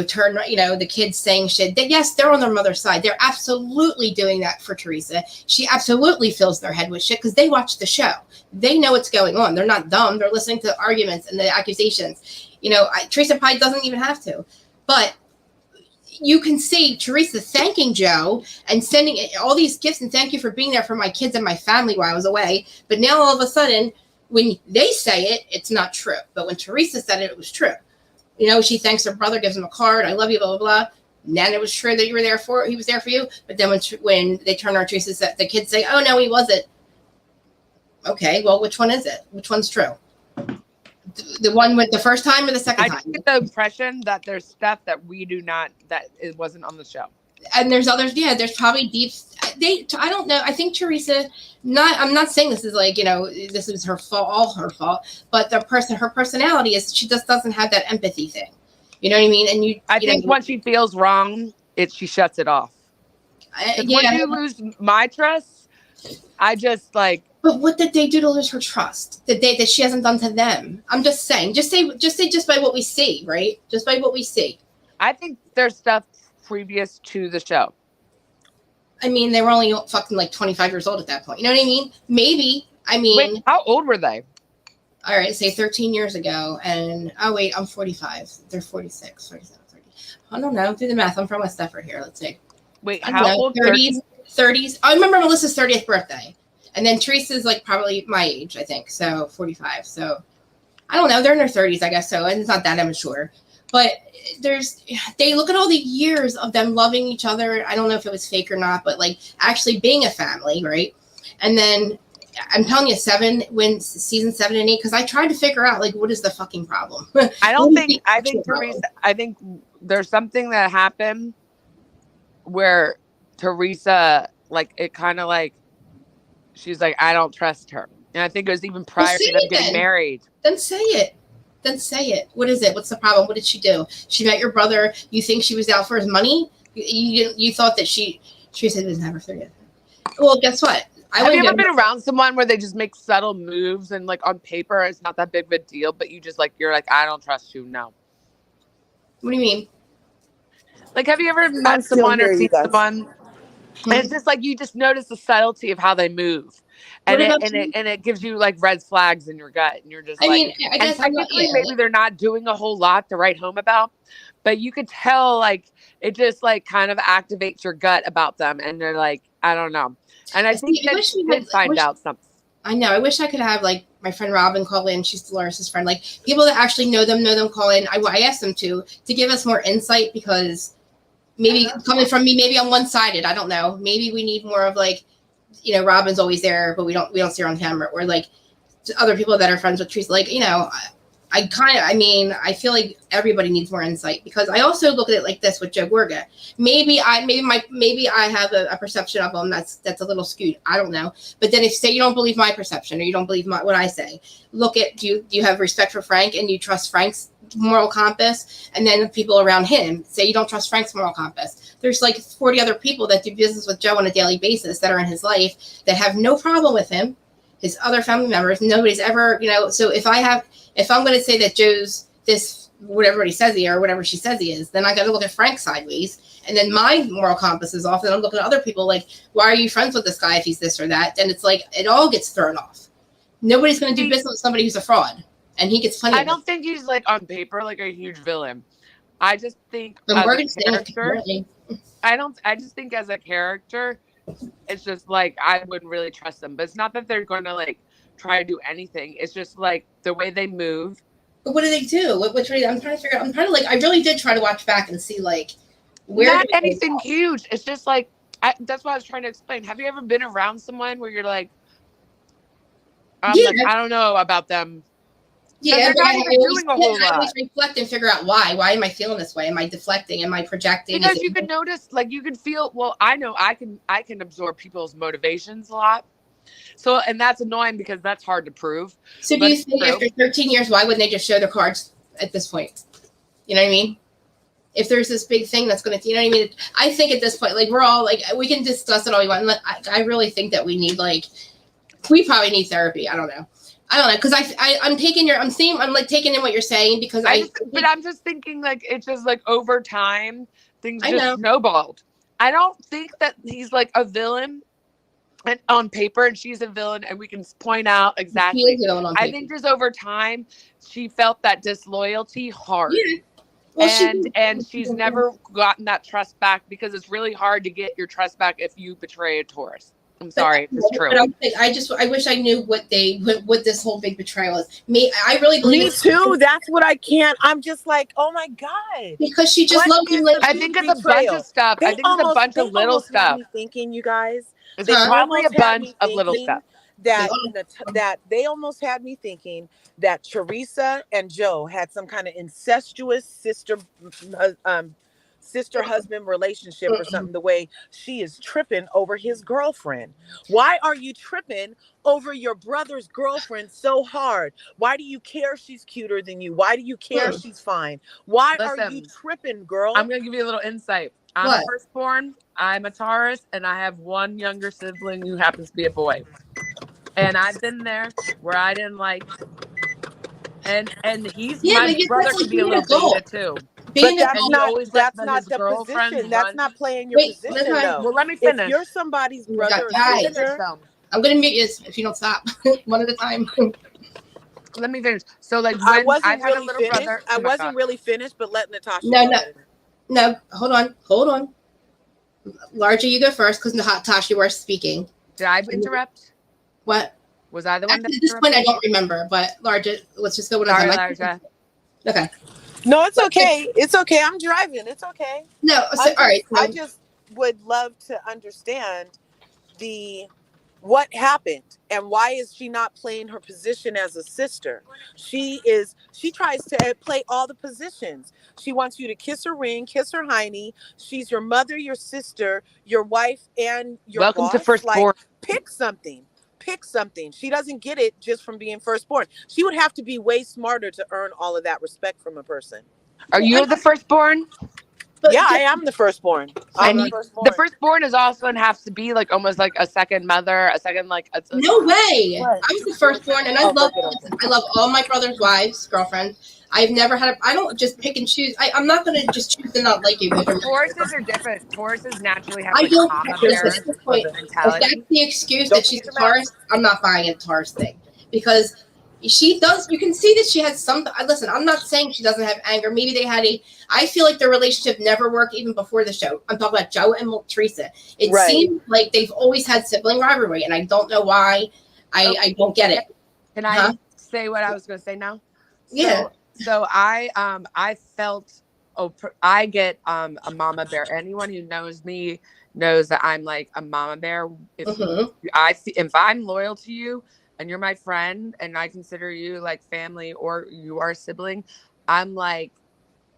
turn, the kids saying shit. Yes, they're on their mother's side. They're absolutely doing that for Teresa. She absolutely fills their head with shit because they watch the show. They know what's going on. They're not dumb. They're listening to the arguments and the accusations. Teresa probably doesn't even have to, but you can see Teresa thanking Joe and sending all these gifts and thank you for being there for my kids and my family while I was away. But now all of a sudden, when they say it, it's not true. But when Teresa said it, it was true. She thanks her brother, gives him a card. I love you, blah, blah, blah. And then it was true that he was there for you. But then when they turn on Teresa, the kids say, oh, no, he wasn't. Okay, well, which one is it? Which one's true? The one with the first time or the second time? I get the impression that there's stuff that we do not, that it wasn't on the show. And there's others, yeah, there's probably I don't know. I think Teresa, I'm not saying this is like, this is her fault, all her fault, but her personality is she just doesn't have that empathy thing. You know what I mean? And I think when she feels wrong, she shuts it off. When you lose my trust, I just like. But what did they do to lose her trust? That she hasn't done to them? I'm just saying, just by what we see, right? Just by what we see. I think there's stuff previous to the show. I mean, they were only fucking like 25 years old at that point. You know what I mean? Maybe. Wait, how old were they? All right, say 13 years ago. And, oh, wait, I'm 45. They're 46, 47, 30. I don't know. Do the math. I'm from West Stafford here. Let's see. Wait, how old? 30s. I remember Melissa's 30th birthday. And then Teresa's like probably my age, I think. So 45. So I don't know. They're in their 30s, I guess so. And it's not that immature. But they look at all the years of them loving each other. I don't know if it was fake or not, but like actually being a family, right? And then I'm telling you, season 7 and 8, because I tried to figure out like what is the fucking problem. I think Teresa. I think there's something that happened where Teresa, like it kind of like she's like, I don't trust her, and I think it was even prior to them getting married. Then say it. What is it? What's the problem? What did she do? She met your brother. You think she was out for his money? You thought that she doesn't have her 30th. Well, guess what? Have you ever been around someone where they just make subtle moves and like on paper it's not that big of a deal, but you're like, I don't trust you. No. What do you mean? Like, have you ever met someone or seen someone? And it's just like you just notice the subtlety of how they move. And it gives you like red flags in your gut, and you're just maybe they're not doing a whole lot to write home about, but you could tell like it just like kind of activates your gut about them, and they're like, I don't know. And I think that she did find out something. I know. I wish I could have like my friend Robin call in. She's Dolores' friend. Like people that actually know them call in. I asked them to give us more insight, because maybe coming from me, maybe I'm one-sided. I don't know. Maybe we need more of like, Robin's always there, but we don't see her on camera. Or like other people that are friends with Teresa. Like, I feel like everybody needs more insight, because I also look at it like this with Joe Gorga. Maybe I have a perception of him that's a little skewed. I don't know. But then if say you don't believe my perception, or you don't believe what I say, look at do you have respect for Frank and you trust Frank's moral compass? And then the people around him say you don't trust Frank's moral compass. There's like 40 other people that do business with Joe on a daily basis that are in his life that have no problem with him. His other family members, nobody's ever, so if I'm going to say that Joe's this, whatever he says he or whatever she says he is, then I got to look at Frank sideways. And then my moral compass is off. And I'm looking at other people like, why are you friends with this guy if he's this or that? And it's like, it all gets thrown off. Nobody's going to do business with somebody who's a fraud. And he gets plenty. I don't think he's like on paper, like a huge villain. I just think I just think as a character, it's just like I wouldn't really trust them. But it's not that they're going to like try to do anything. It's just like the way they move. But what do they do? I'm trying to figure out. I really did try to watch back and see like where. Not anything huge. It's just like that's what I was trying to explain. Have you ever been around someone where you're like, like, I don't know about them. Yeah, but I always reflect and figure out why. Why am I feeling this way? Am I deflecting? Am I projecting? Because you can notice, like you can feel. Well, I know I can absorb people's motivations a lot. So, and that's annoying because that's hard to prove. So, do you think after 13 years, why wouldn't they just show their cards at this point. You know what I mean? If there's this big thing that's going to, you know what I mean? I think at this point, like, we're all like, we can discuss it all we want. I really think that we need, like, we probably need therapy. I don't know. Because I'm taking I'm like taking in what you're saying because but I'm just thinking, like, it's just like over time, things I just know. snowballed. I don't think that he's like a villain and on paper and she's a villain and we can point out exactly. He is a villain on I paper. think just over time, she felt that disloyalty hard. Yeah. Well, and she's never gotten that trust back because it's really hard to get your trust back if you betray a Taurus. I'm sorry, it's true. But I wish I knew what this whole big betrayal is. I really believe me too. That's what I can't. I'm just like, oh my God. Because she just loves you. I think it's a bunch of stuff. I think it's a bunch of little stuff. Thinking, you guys, it's probably a bunch of little stuff. That they almost had me thinking that Teresa and Joe had some kind of incestuous sister husband relationship or something, the way she is tripping over his girlfriend. Why are you tripping over your brother's girlfriend so hard? Why do you care she's cuter than you? Why do you care she's fine? Why are you tripping, girl? I'm going to give you a little insight. I'm a firstborn, I'm a Taurus, and I have one younger sibling who happens to be a boy. And I've been there where I didn't like, and my brother could be a little beta too. But that's not the position. That's not playing your position, though. Well, let me finish. If you're somebody's brother or sister, I'm going to mute you if you don't stop. One at a time. Let me finish. So, like, when I wasn't had a little brother, I wasn't really finished, but let Natasha. No, hold on. Larger, you go first because Natasha was speaking. Did I interrupt? What? Was I the one? At this point, I don't remember, but Larger, let's just go with Larger. Okay. No, it's okay. It's okay. I'm driving. It's okay. No, all right. I just would love to understand what happened and why is she not playing her position as a sister? She tries to play all the positions. She wants you to kiss her ring, kiss her hiney. She's your mother, your sister, your wife, and your welcome boss. To firstborn. Like, pick something. She doesn't get it just from being firstborn. She would have to be way smarter to earn all of that respect from a person. Are you the firstborn? Yeah, I am the firstborn. The firstborn is also and has to be like almost like a second mother, a second like. No way! I was the firstborn, and I love all my brother's wives, girlfriends. I've never had. I don't just pick and choose. I'm not going to just choose to not like you. Tauruses are different. Tauruses naturally have. I don't. At this point, if that's the excuse that she's a Taurus, I'm not buying a Taurus thing because. She does. You can see that she has some. Listen, I'm not saying she doesn't have anger. Maybe they had I feel like their relationship never worked even before the show. I'm talking about Joe and Teresa. It seems like they've always had sibling rivalry, and I don't know why. I don't get it. Can I say what I was going to say now? Yeah. So I felt. I get a mama bear. Anyone who knows me knows that I'm like a mama bear. If I'm loyal to you. And you're my friend and I consider you like family or you are a sibling, I'm like,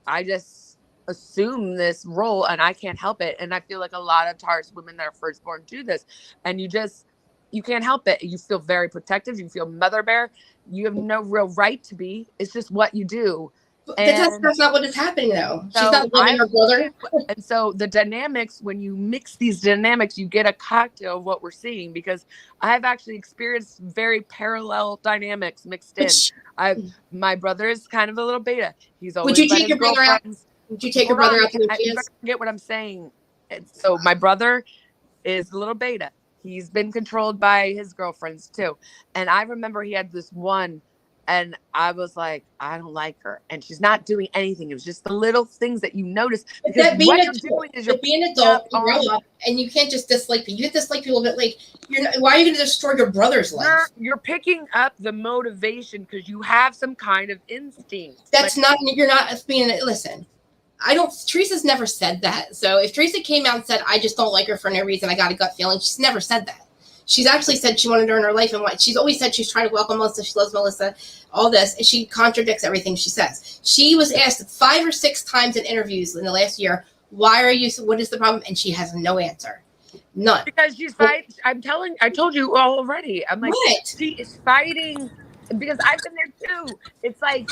I just assume this role and I can't help it. And I feel like a lot of Taurus women that are firstborn do this. And you can't help it. You feel very protective. You feel mother bear. You have no real right to be. It's just what you do. That's not what is happening, though. She's not loving her brother. And so the dynamics, when you mix these dynamics, you get a cocktail of what we're seeing. Because I've actually experienced very parallel dynamics mixed in. My brother is kind of a little beta. He's always. Would you take your brother out? Would you take your brother out? You get what I'm saying. And so my brother is a little beta. He's been controlled by his girlfriends too. And I remember he had this one. And I was like, I don't like her. And she's not doing anything. It was just the little things that you notice. Because what you're doing is you're being an adult, you grow up, and you can't just dislike people. You dislike people, but like, why are you going to destroy your brother's life? You're picking up the motivation because you have some kind of instinct. You're not being, listen, Teresa's never said that. So if Teresa came out and said, I just don't like her for no reason, I got a gut feeling, she's never said that. She's actually said she wanted her in her life, and what she's always said she's trying to welcome Melissa. She loves Melissa. All this, and she contradicts everything she says. She was asked 5 or 6 times in interviews in the last year, "Why are you? What is the problem?" And she has no answer, none. Because she's fighting. I told you already. I'm like, what? She is fighting because I've been there too. It's like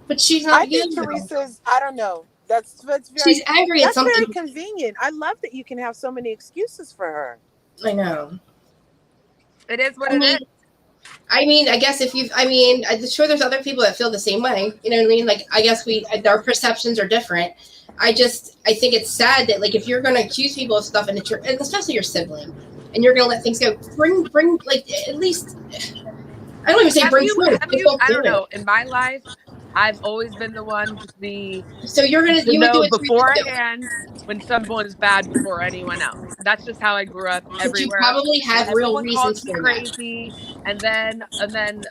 But she's I not think you. Teresa's, I don't know. That's She's very, angry at that's very something. convenient. I love that you can have so many excuses for her. I know. It is what I it mean, is. I guess if you, I'm sure there's other people that feel the same way. You know what I mean? Like, I guess our perceptions are different. I think it's sad that, like, if you're going to accuse people of stuff and especially your sibling, and you're going to let things go, bring, like, at least, I don't even say bring proof. Just don't I do don't it. know. In my life, I've always been the one to be So you would do know it beforehand when someone is bad before anyone else. That's just how I grew up but you everywhere. probably have real Everyone calls reasons me for that. crazy, and then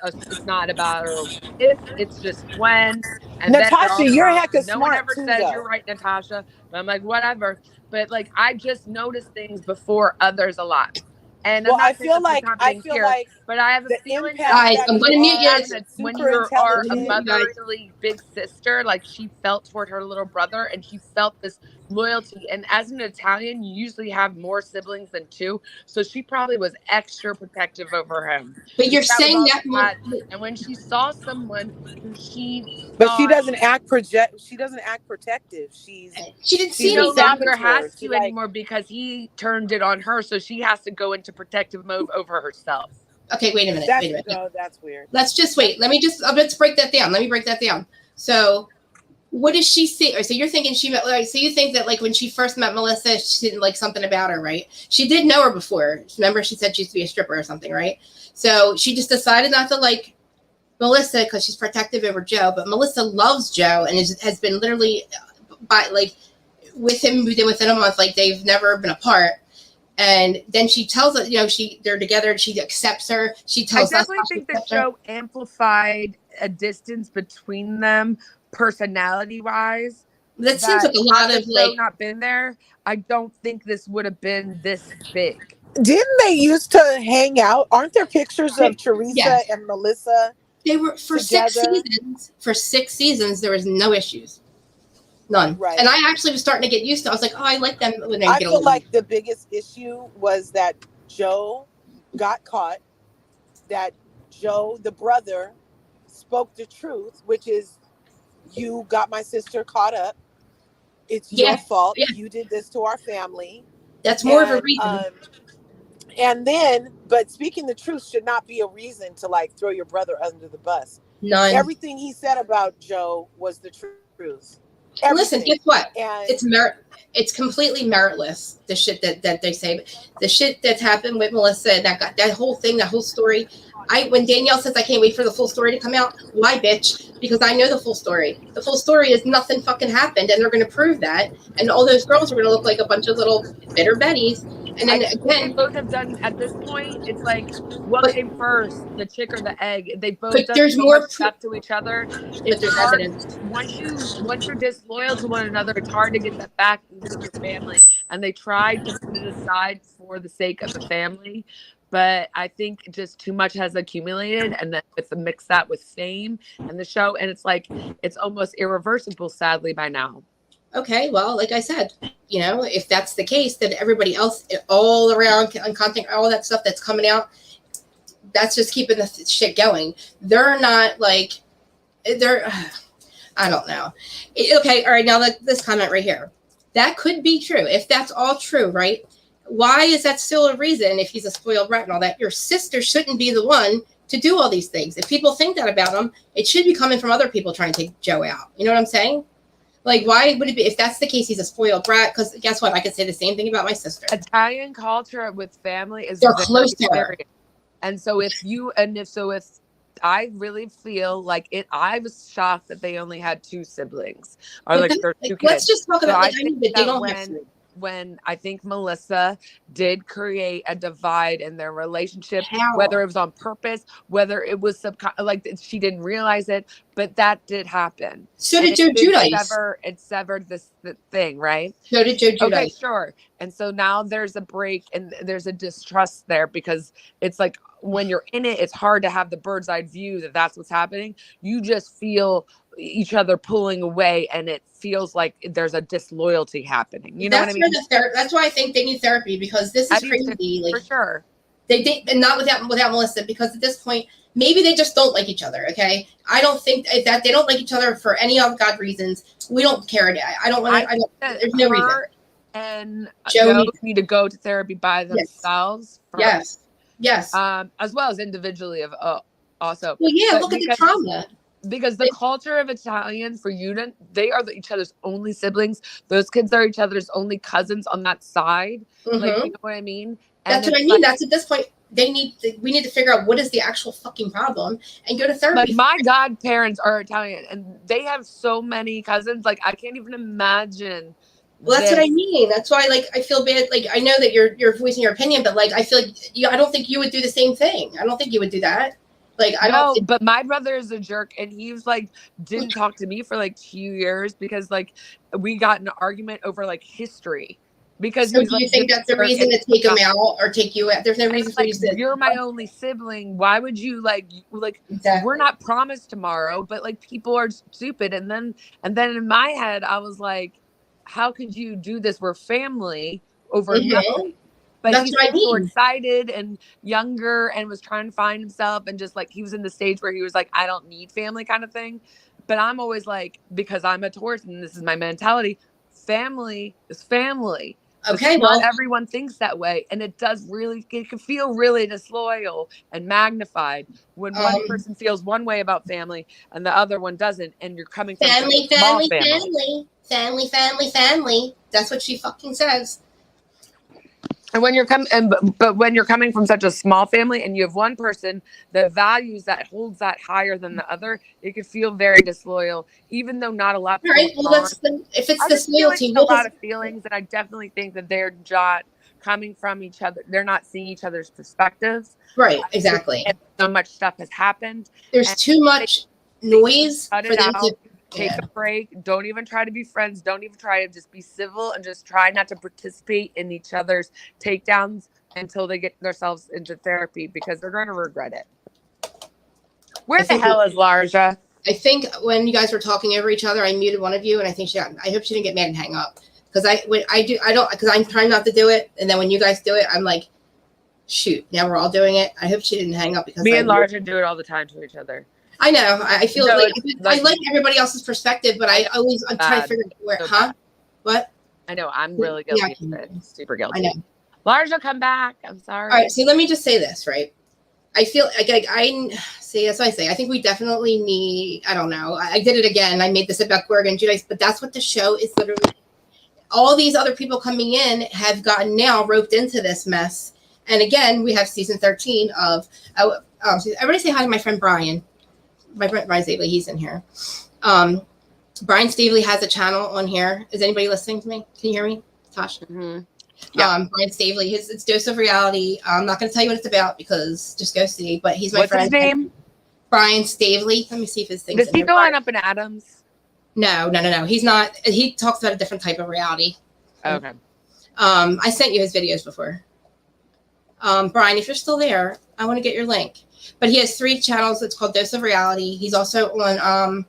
it's not about or if, it's just when. And then they're Natasha, all you're wrong. hecka No one smart ever too, says though. you're right, Natasha. But I'm like, whatever. But like, I just notice things before others a lot. And I'm Well, not saying that's what's happening here, but I have a the feeling impact that Guys, that I'm going you to mute you. are when super you are a intelligent. motherly big sister, like she felt toward her little brother, and she felt this loyalty. And as an Italian, you usually have more siblings than two, so she probably was extra protective over him. But you're That was saying all that she had. And when she saw someone who she But she thought doesn't act she doesn't act protective. she didn't see she no anything. longer has She to anymore because he turned it on her, so she has to go into protective mode over herself. Okay, wait a minute. That's weird. Let's just wait. Let's break that down. Let me break that down. So, what does she see? Or so you're thinking so you think that, like, when she first met Melissa, she didn't like something about her, right? She did know her before. Remember, she said she used to be a stripper or something, right? So she just decided not to like Melissa because she's protective over Joe. But Melissa loves Joe and has been literally with him within a month. Like, they've never been apart. And then she tells us, they're together and she accepts her. She tells us. I definitely think the show amplified a distance between them personality wise. That seems like a lot of not been there. I don't think this would have been this big. Didn't they used to hang out? Aren't there pictures of Teresa and Melissa? They were for together? 6 seasons. For 6 seasons, there was no issues. None. Right. And I actually was starting to get used to it. I was like, oh, I like them when they I get feel along. like the biggest issue was that Joe got caught, that Joe, the brother, spoke the truth, which is, you got my sister caught up. It's your fault. Yeah. You did this to our family. That's more of a reason. And then, but speaking the truth should not be a reason to like throw your brother under the bus. None. Everything he said about Joe was the truth. And listen, guess what? And it's completely meritless, the shit that they say. The shit that's happened with Melissa and that whole thing, that whole story. When Danielle says I can't wait for the full story to come out, why, bitch? Because I know the full story. The full story is nothing fucking happened, and they're going to prove that. And all those girls are going to look like a bunch of little bitter Betties. And then again, both have done at this point. It's like, what came first, the chick or the egg? They both done there's so more much stuff to each other. It's there's hard. evidence. Once you're disloyal to one another, it's hard to get that back with your family. And they tried to put it aside for the sake of the family. But I think just too much has accumulated, and then mix that with fame and the show, and it's like it's almost irreversible, sadly, by now. Okay, well, like I said, if that's the case, then everybody else all around on content, all that stuff that's coming out, that's just keeping the shit going. They're not like, I don't know. Okay, all right, now this comment right here. That could be true. If that's all true, right? Why is that still a reason if he's a spoiled brat and all that? Your sister shouldn't be the one to do all these things. If people think that about him, it should be coming from other people trying to take Joe out. You know what I'm saying? Like, why would it be? If that's the case, he's a spoiled brat. Because guess what? I could say the same thing about my sister. Italian culture with family is they're close to her. And so if I really feel like it, I was shocked that they only had 2 siblings or like their 2 kids. Let's just talk about when I think Melissa did create a divide in their relationship, whether it was on purpose, whether it was like she didn't realize it, but that did happen. So did Joe Giudice. It severed the thing, right? So did Joe Giudice. Okay, sure. And so now there's a break and there's a distrust there because it's like when you're in it, it's hard to have the bird's eye view that that's what's happening. You just feel each other pulling away and it feels like there's a disloyalty happening. You know what I mean? That's why I think they need therapy, because this is crazy. For sure. They and not without Melissa, because at this point Maybe they just don't like each other. Okay, I don't think that they don't like each other for any of God reasons. We don't care. I don't want to. There's no reason. And Joe need to go to therapy by themselves. Yes. Yes. As well as individually also. Well, yeah. Look at the trauma. Because the culture of Italians, for you to, they are each other's only siblings. Those kids are each other's only cousins on that side. Like, you know what I mean? That's what I mean. That's at this point, we need to figure out what is the actual fucking problem and go to therapy. But my godparents are Italian and they have so many cousins. Like, I can't even imagine. Well, that's what I mean. That's why, like, I feel bad. Like, I know that you're voicing your opinion, but like, I feel like I don't think you would do the same thing. I don't think you would do that. Like, I don't know, but my brother is a jerk and he was like, didn't talk to me for like 2 years because like we got in an argument over like history. Because so do you think that's the reason to take him out or take you out? There's no reason for you to. You're my only sibling. Why would you like exactly. We're not promised tomorrow, but like people are stupid. And then in my head, I was like, how could you do this? We're family over nothing. But that's he's what I mean. So excited and younger and was trying to find himself and just like he was in the stage where he was like, I don't need family kind of thing. But I'm always like, because I'm a Taurus and this is my mentality, family is family. Okay, not everyone thinks that way. And it can feel really disloyal and magnified when one person feels one way about family and the other one doesn't. And you're coming from family. That's what she fucking says. And when you're coming from such a small family and you have one person that values that, holds that higher than the other, it could feel very disloyal, even though not a lot. Right. Well, if it's disloyalty, a lot of feelings, and I definitely think that they're not coming from each other. They're not seeing each other's perspectives. Right. Exactly. And so much stuff has happened. There's too much noise for them to. Take a break. Don't even try to be friends. Don't even try to just be civil and just try not to participate in each other's takedowns until they get themselves into therapy because they're going to regret it. Where the hell is Larja? I think when you guys were talking over each other, I muted one of you and I think I hope she didn't get mad and hang up because because I'm trying not to do it. And then when you guys do it, I'm like, shoot, now we're all doing it. I hope she didn't hang up because me and Larja do it all the time to each other. I know. I feel like I like everybody else's perspective, but I'm trying to figure out where. What? I know. I'm really guilty of it. Super guilty. I know. Larja, come back. I'm sorry. All right. So let me just say this, right? I feel like I see. That's what I say. I think we definitely need. I don't know. I did it again. I made this about Gorg and Judice, but that's what the show is literally. All these other people coming in have gotten now roped into this mess, and again, we have season 13 of. Everybody say hi to my friend Brian. My friend Brian Stavely, he's in here. Brian Stavely has a channel on here. Is anybody listening to me? Can you hear me, Tasha? Mm-hmm. Yeah. Brian Stavely, it's Dose of Reality. I'm not going to tell you what it's about because just go see. But he's my friend. What's his name? Brian Stavely. Let me see if his thing's. Does he go on Up in Adams? No. He's not. He talks about a different type of reality. Okay. I sent you his videos before. Brian, if you're still there, I want to get your link. But he has 3 channels. It's called Dose of Reality. He's also on,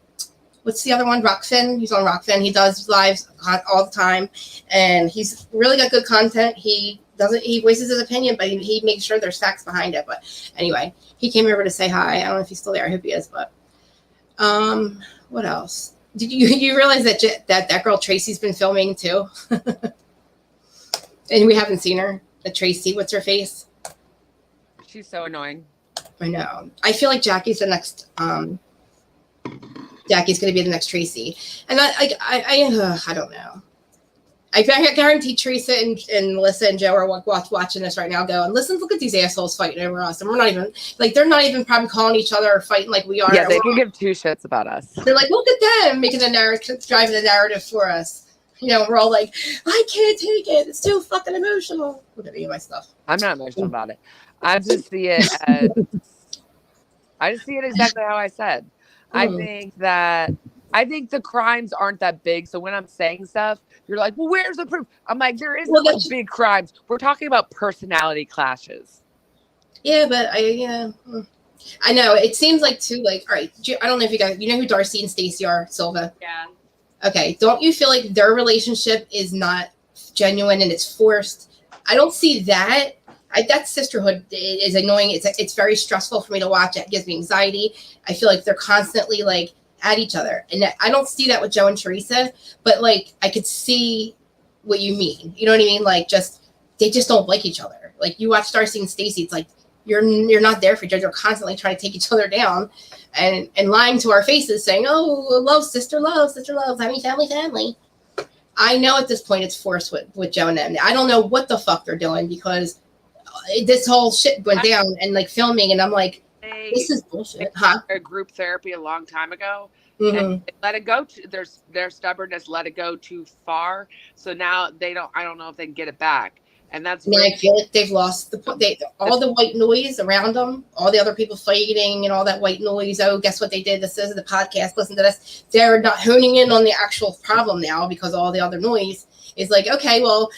what's the other one? Rockfin. He's on Rockfin. He does lives all the time. And he's really got good content. He voices his opinion, but he makes sure there's facts behind it. But anyway, he came over to say hi. I don't know if he's still there. I hope he is. But what else? Did you realize that girl Tracy's been filming too? And we haven't seen her. Tracy, what's her face? She's so annoying. I know. I feel like Jackie's the next. Jackie's going to be the next Tracy, and I don't know. I guarantee Teresa and Melissa and Joe are watching this right now. Going, listen, look at these assholes fighting over us, and we're not even they're not even probably calling each other or fighting like we are. Yeah, they can give 2 shits about us. They're like, look at them making the narrative, driving the narrative for us. You know, we're all like, I can't take it. It's too fucking emotional. Look at me and my stuff. I'm not emotional about it. I just see it exactly how I said. I think the crimes aren't that big. So when I'm saying stuff, you're like, well, where's the proof? I'm like, there isn't big crimes. We're talking about personality clashes. Yeah, but I know it seems like too all right. I don't know if you guys, know who Darcy and Stacey are, Silva. Yeah. Okay. Don't you feel like their relationship is not genuine and it's forced? I don't see that. that sisterhood is annoying. It's very stressful for me to watch. It gives me anxiety. I feel like they're constantly like at each other, and I don't see that with Joe and Teresa, but like I could see what you mean. You know what I mean? Like they just don't like each other. Like you watch Darcy and Stacey, it's like you're not there for each other. You're constantly trying to take each other down and lying to our faces, saying, "Oh, love, sister love, family." I know at this point it's forced with Joe and them. I don't know what the fuck they're doing because this whole shit went down and like filming, and I'm like, this is bullshit. Huh? A group therapy a long time ago. Mm-hmm. And they let it go. Their stubbornness let it go too far. So now I don't know if they can get it back. And that's I feel like they've lost all the white noise around them, all the other people fighting and all that white noise. Oh, guess what they did? This is the podcast. Listen to this. They're not honing in on the actual problem now because all the other noise is like, okay, well,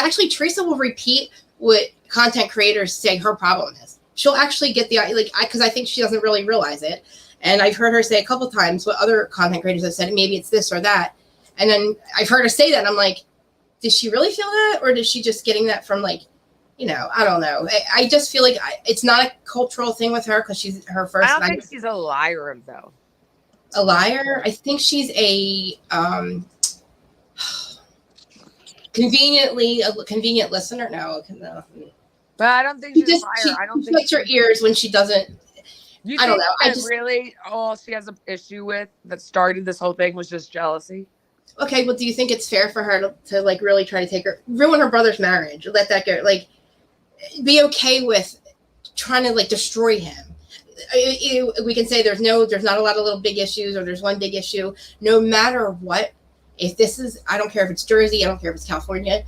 actually, Teresa will repeat what content creators say her problem is. She'll actually get because I think she doesn't really realize it. And I've heard her say a couple times what other content creators have said. Maybe it's this or that. And then I've heard her say that. And I'm like, did she really feel that? Or is she just getting that from like, I don't know. I just feel like it's not a cultural thing with her because she's her first. I don't think she's a liar, though. A liar? I think she's a convenient listener. No. But I don't think she's a liar. I don't think she her ears when she doesn't. I don't know. Really all she has an issue with that started this whole thing was just jealousy. Okay, well, do you think it's fair for her to like really try to ruin her brother's marriage? Let that go. Like, be okay with trying to like destroy him. We can say there's not a lot of little big issues, or there's one big issue. No matter what, if this is, I don't care if it's Jersey, I don't care if it's California,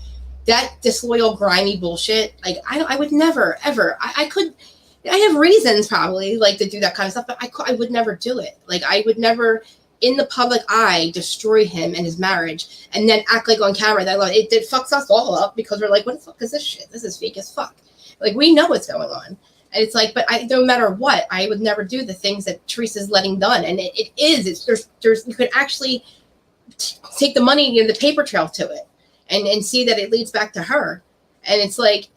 that disloyal, grimy bullshit. Like, I would never, ever. I have reasons probably like to do that kind of stuff, but I would never do it. Like, I would never, in the public eye, destroy him and his marriage and then act like on camera that it fucks us all up because we're like, what the fuck is this shit? This is fake as fuck. Like, we know what's going on. And it's like, but no matter what, I would never do the things that Teresa's letting done. And there's you could actually take the money and the paper trail to it and see that it leads back to her. And it's like,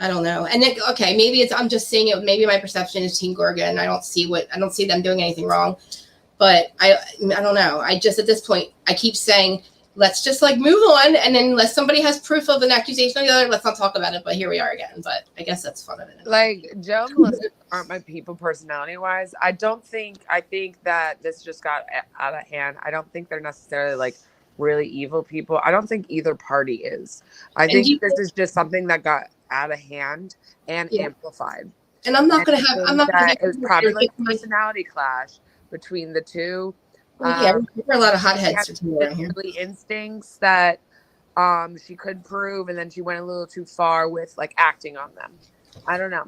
I don't know. And then, okay, maybe I'm just seeing it. Maybe my perception is Team Gorga, and I don't see them doing anything wrong. But I don't know. I just, at this point, I keep saying, let's just like move on. And then unless somebody has proof of an accusation or the other, let's not talk about it. But here we are again. But I guess that's fun of it. Like, Joe and Melissa aren't my people personality wise. I think that this just got out of hand. I don't think they're necessarily like really evil people. I don't think either party is. I think this is just something that got out of hand and amplified. And I'm not going to have, it was probably like a personality clash between the two. We're a lot of hotheads around here. Instincts that she could prove, and then she went a little too far with like acting on them. I don't know.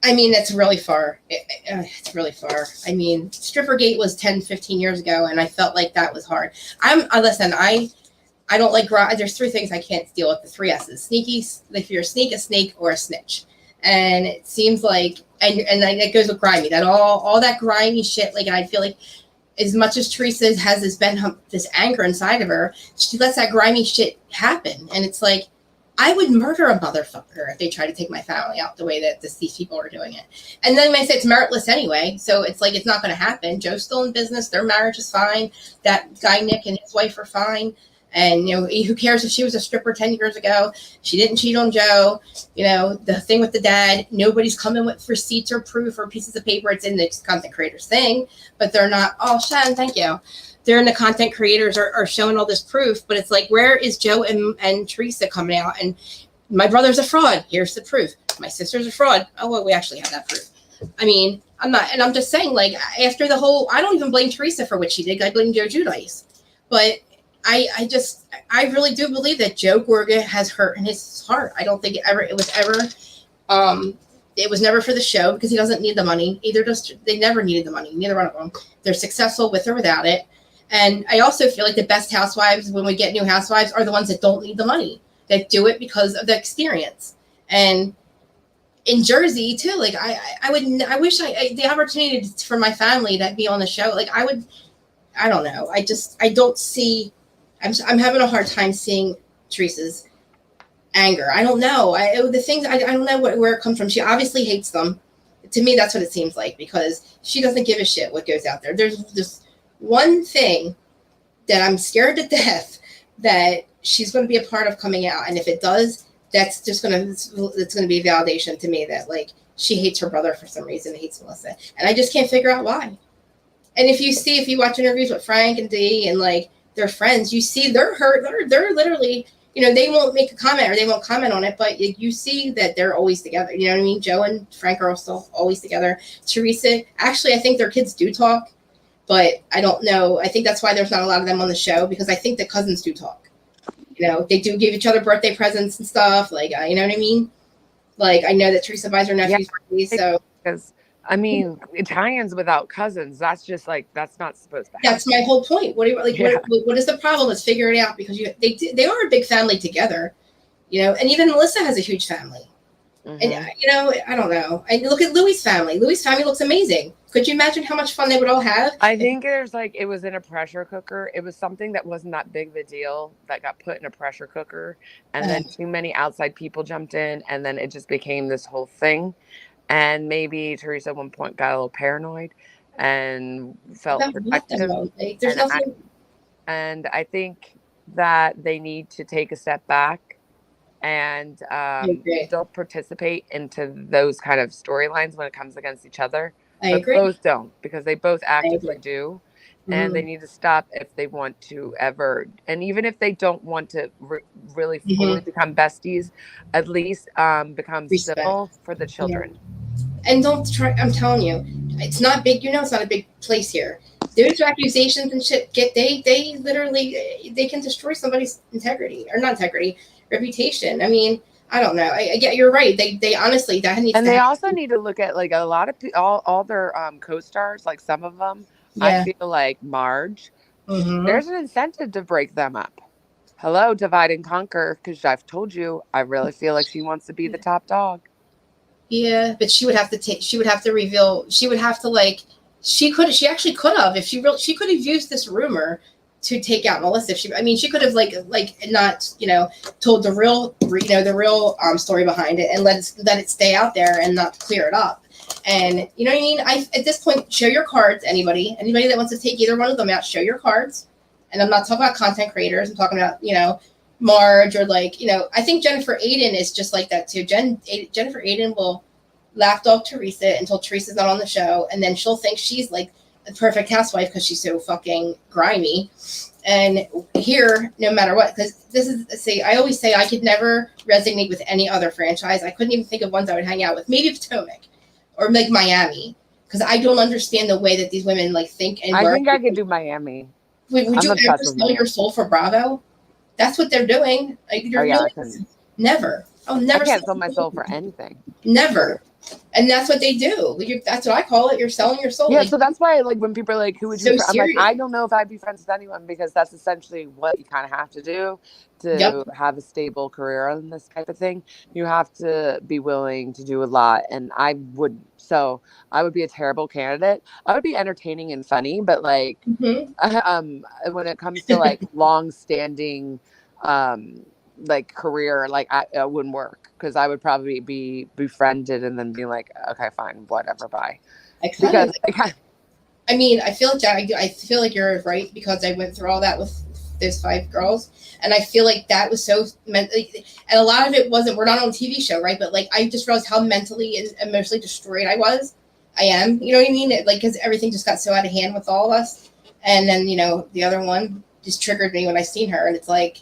I mean, it's really far. It's really far. I mean, Strippergate was 10, 15 years ago, and I felt like that was hard. Listen, I don't like, there's three things I can't deal with, the three S's. Sneaky, if you're a snake, or a snitch. And it seems like, and it goes with grimy, that all that grimy shit, like, and I feel like as much as Teresa has this anger inside of her, she lets that grimy shit happen. And it's like, I would murder a motherfucker if they try to take my family out the way that these people are doing it. And then I say it's meritless anyway. So it's like, it's not going to happen. Joe's still in business. Their marriage is fine. That guy, Nick, and his wife are fine. And, who cares if she was a stripper 10 years ago? She didn't cheat on Joe. The thing with the dad, nobody's coming with receipts or proof or pieces of paper. It's in the content creators thing, but they're not. Oh, Shannon, thank you. They're in the content creators are showing all this proof, but it's like, where is Joe and Teresa coming out? And my brother's a fraud. Here's the proof. My sister's a fraud. Oh, well, we actually have that proof. I mean, I'm not, and I'm just saying, like, after the whole, I don't even blame Teresa for what she did. I blame Joe Giudice. But I really do believe that Joe Gorga has hurt in his heart. I don't think it was never for the show because he doesn't need the money. They never needed the money. Neither one of them. They're successful with or without it. And I also feel like the best housewives, when we get new housewives, are the ones that don't need the money, that do it because of the experience. And in Jersey too, like I wish the opportunity for my family to be on the show. Like I don't know. I don't see. I'm having a hard time seeing Teresa's anger. I don't know. The things I don't know where it comes from. She obviously hates them. To me, that's what it seems like, because she doesn't give a shit what goes out there. There's just one thing that I'm scared to death that she's going to be a part of coming out, and if it does, that's just going to be validation to me that like she hates her brother for some reason, hates Melissa, and I just can't figure out why. And if you watch interviews with Frank and Dee and like their friends, you see they're hurt. They're literally, they won't make a comment or they won't comment on it, but you see that they're always together. You know what I mean? Joe and Frank are also always together. Teresa, actually, I think their kids do talk, but I don't know. I think that's why there's not a lot of them on the show, because I think the cousins do talk. They do give each other birthday presents and stuff. Like, you know what I mean? Like, I know that Teresa buys her nephews birthdays, so. Because, I mean, Italians without cousins, that's just like, that's not supposed to happen. That's my whole point. What is the problem? Let's figure it out, because they are a big family together, and even Melissa has a huge family. Mm-hmm. And, I don't know. I look at Louis' family. Louis' family looks amazing. Could you imagine how much fun they would all have? I think it was in a pressure cooker. It was something that wasn't that big of a deal that got put in a pressure cooker. And then too many outside people jumped in. And then it just became this whole thing. And maybe Teresa at one point got a little paranoid and felt protective. There's nothing. And I think that they need to take a step back and don't participate into those kind of storylines when it comes against each other. I agree. Both don't, because they both actively do. Mm-hmm. And they need to stop if they want to ever. And even if they don't want to really fully become besties, at least become civil for the children. Yeah. And don't try. I'm telling you, it's not big. It's not a big place here. Those accusations and shit they literally they can destroy somebody's reputation. I mean, I don't know. I get, you're right. They honestly, that needs. And they also need to look at like a lot of all their co-stars. Like some of them, I feel like Marge. Mm-hmm. There's an incentive to break them up. Hello, divide and conquer. Because I've told you, I really feel like she wants to be the top dog. Yeah, but she would have to reveal. She would have to like. She actually could have, if she could have used this rumor to take out Melissa. She could have like not, told the real story behind it and let it stay out there and not clear it up. And you know what I mean? At this point, show your cards. Anybody that wants to take either one of them out, show your cards. And I'm not talking about content creators. I'm talking about, Marge or like, I think Jennifer Aiden is just like that too. Jennifer Aiden will lapdog Teresa until Teresa's not on the show, and then she'll think she's like the perfect housewife because she's so fucking grimy. And here, no matter what, because I always say I could never resonate with any other franchise. I couldn't even think of ones I would hang out with. Maybe Potomac or like Miami, because I don't understand the way that these women like think and work. I think I could do Miami. Wait, would you ever sell your soul for Bravo? That's what they're doing. Like, never. I'll never. I can't sell my soul for anything. Never. And that's what they do. That's what I call it. You're selling your soul. Yeah, like, so that's why, like, when people are like, "Who would you?" I'm like, I don't know if I'd be friends with anyone, because that's essentially what you kind of have to do to have a stable career on this type of thing. You have to be willing to do a lot, and I wouldn't. So I would be a terrible candidate. I would be entertaining and funny, but like, when it comes to like long-standing, like career, like I wouldn't work. Because I would probably be befriended and then be like, okay, fine, whatever, bye. I feel like you're right, because I went through all that with those 5 girls, and I feel like that was so mentally, and a lot of it wasn't. We're not on a TV show, right? But like, I just realized how mentally and emotionally destroyed I am. You know what I mean? Like, because everything just got so out of hand with all of us, and then the other one just triggered me when I seen her, and it's like.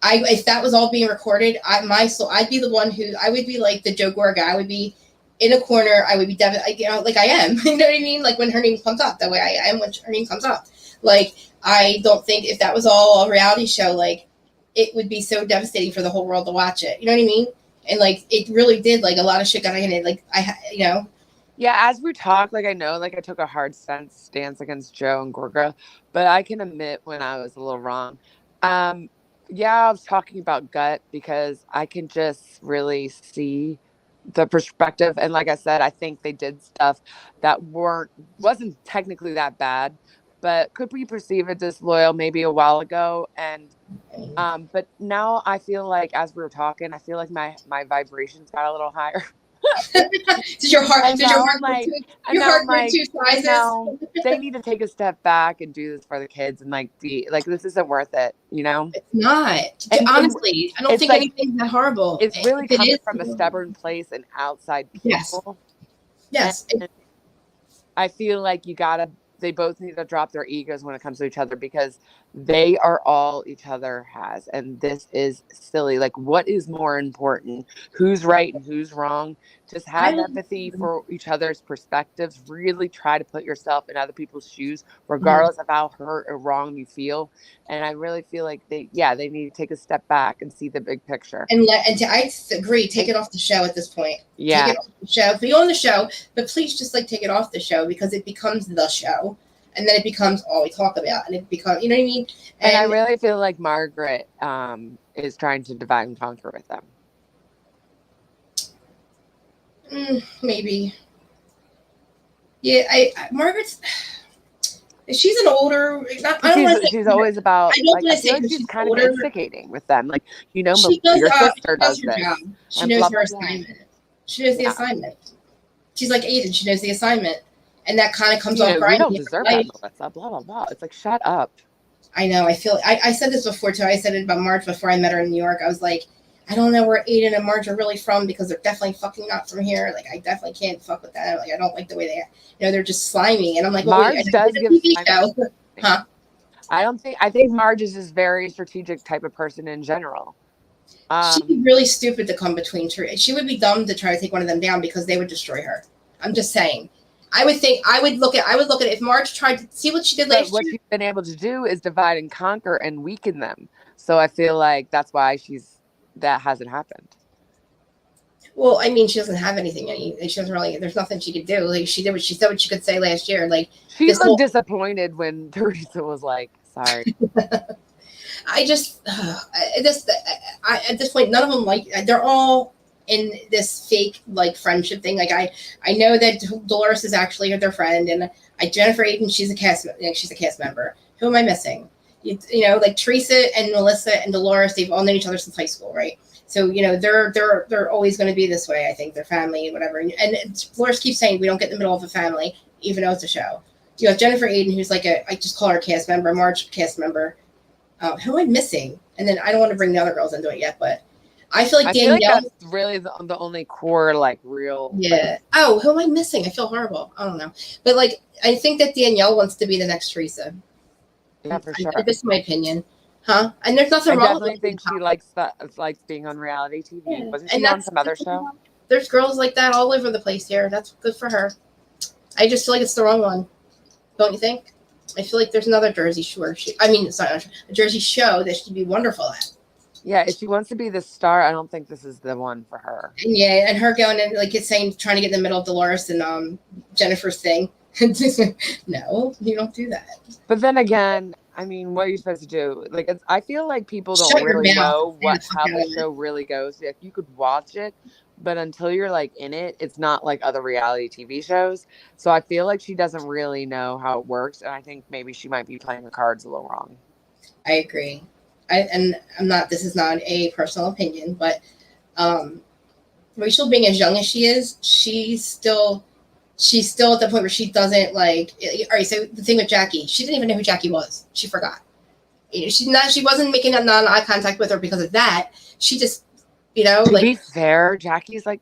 If that was all being recorded, I'd be the one I would be like the Joe Gore guy. I would be in a corner. I would be like I am. You know what I mean? Like when her name comes up, that way I am when her name comes up. Like, I don't think if that was all a reality show, like it would be so devastating for the whole world to watch it. You know what I mean? And like, it really did, like a lot of shit got in it. Like Yeah, as we talk, like I know, like I took a hard stance against Joe and Gorga, but I can admit when I was a little wrong. Yeah, I was talking about gut because I can just really see the perspective. And like I said, I think they did stuff that wasn't technically that bad, but could we perceive it disloyal maybe a while ago? And but now I feel like, as we were talking, I feel like my vibrations got a little higher. Did your heart? And Did your now heart? I'm like, Your heart grew 2 sizes. no, they need to take a step back and do this for the kids, and like this isn't worth it, you know? It's not. And Honestly, I don't think like, anything's that horrible. It's really If coming from a stubborn place and outside people. Yes. And I feel like they both need to drop their egos when it comes to each other, because they are all each other has. And this is silly. Like, what is more important? Who's right and who's wrong? Just have empathy for each other's perspectives. Really try to put yourself in other people's shoes, regardless of how hurt or wrong you feel. And I really feel like they need to take a step back and see the big picture. I agree. Take it off the show at this point. Yeah. Take it off the show. Be on the show, but please just take it off the show, because it becomes the show. And then it becomes all we talk about, and it becomes, you know what I mean? And I really feel like Margaret is trying to divide and conquer with them. Maybe. Yeah, Margaret's. She's an older. She's always about. I feel like she's kind of instigating with them. Like, your sister does this. Job. She knows her assignment. She knows the assignment. She's like Aiden. She knows the assignment. And that kind of comes off right. You don't deserve that, Melissa. Blah, blah, blah. It's like, shut up. I know. I feel. I said this before too. I said it about Marge before I met her in New York. I was like, I don't know where Aiden and Marge are really from, because they're definitely fucking not from here. Like, I definitely can't fuck with that. Like, I don't like the way they're just slimy. And I'm like, Marge does give a TV show. Huh? I think Marge is just very strategic type of person in general. She'd be really stupid to come between two. She would be dumb to try to take one of them down, because they would destroy her. I'm just saying. I would look at it if Marge tried to see what she did last year. What she's been able to do is divide and conquer and weaken them. So I feel like that's why that hasn't happened. Well, I mean, she doesn't have anything. She doesn't really. There's nothing she could do. Like, she did what she said what she could say last year. Like, she looked disappointed when Teresa was like, "Sorry." at this point, none of them they're all in this fake friendship thing. Like, I know that Dolores is actually their friend, and Jennifer Aiden, she's a cast member. Who am I missing? Like Teresa and Melissa and Dolores, they've all known each other since high school, right? So they're always going to be this way. I think they're family and whatever. And Dolores keeps saying we don't get in the middle of a family, even though it's a show. You have Jennifer Aiden, who's I just call her a cast member, Marge cast member. Who am I missing? And then I don't want to bring the other girls into it yet, but I feel like Danielle. I feel like that's really the only core, real. Yeah. Oh, who am I missing? I feel horrible. I don't know. But, I think that Danielle wants to be the next Teresa. Yeah, for sure. This is my opinion. Huh? And there's nothing wrong with it. I definitely think she likes being on reality TV. Yeah. Wasn't she on some other show? There's girls like that all over the place here. That's good for her. I just feel like it's the wrong one. Don't you think? I feel like there's another Jersey Shore. It's not a Jersey show that she'd be wonderful at. Yeah, if she wants to be the star, I don't think this is the one for her. Yeah, and her going and trying to get in the middle of Dolores and Jennifer's thing. No, you don't do that. But then again, I mean, what are you supposed to do? I feel like people don't really know how the show really goes. Like, you could watch it, but until you're in it, it's not like other reality TV shows. So I feel like she doesn't really know how it works, and I think maybe she might be playing the cards a little wrong. I agree. This is not a personal opinion, but Rachel, being as young as she is, she's still at the point where she doesn't all right, so the thing with Jackie, she didn't even know who Jackie was. She forgot. She wasn't making a non-eye contact with her because of that. She just, to be fair, Jackie's I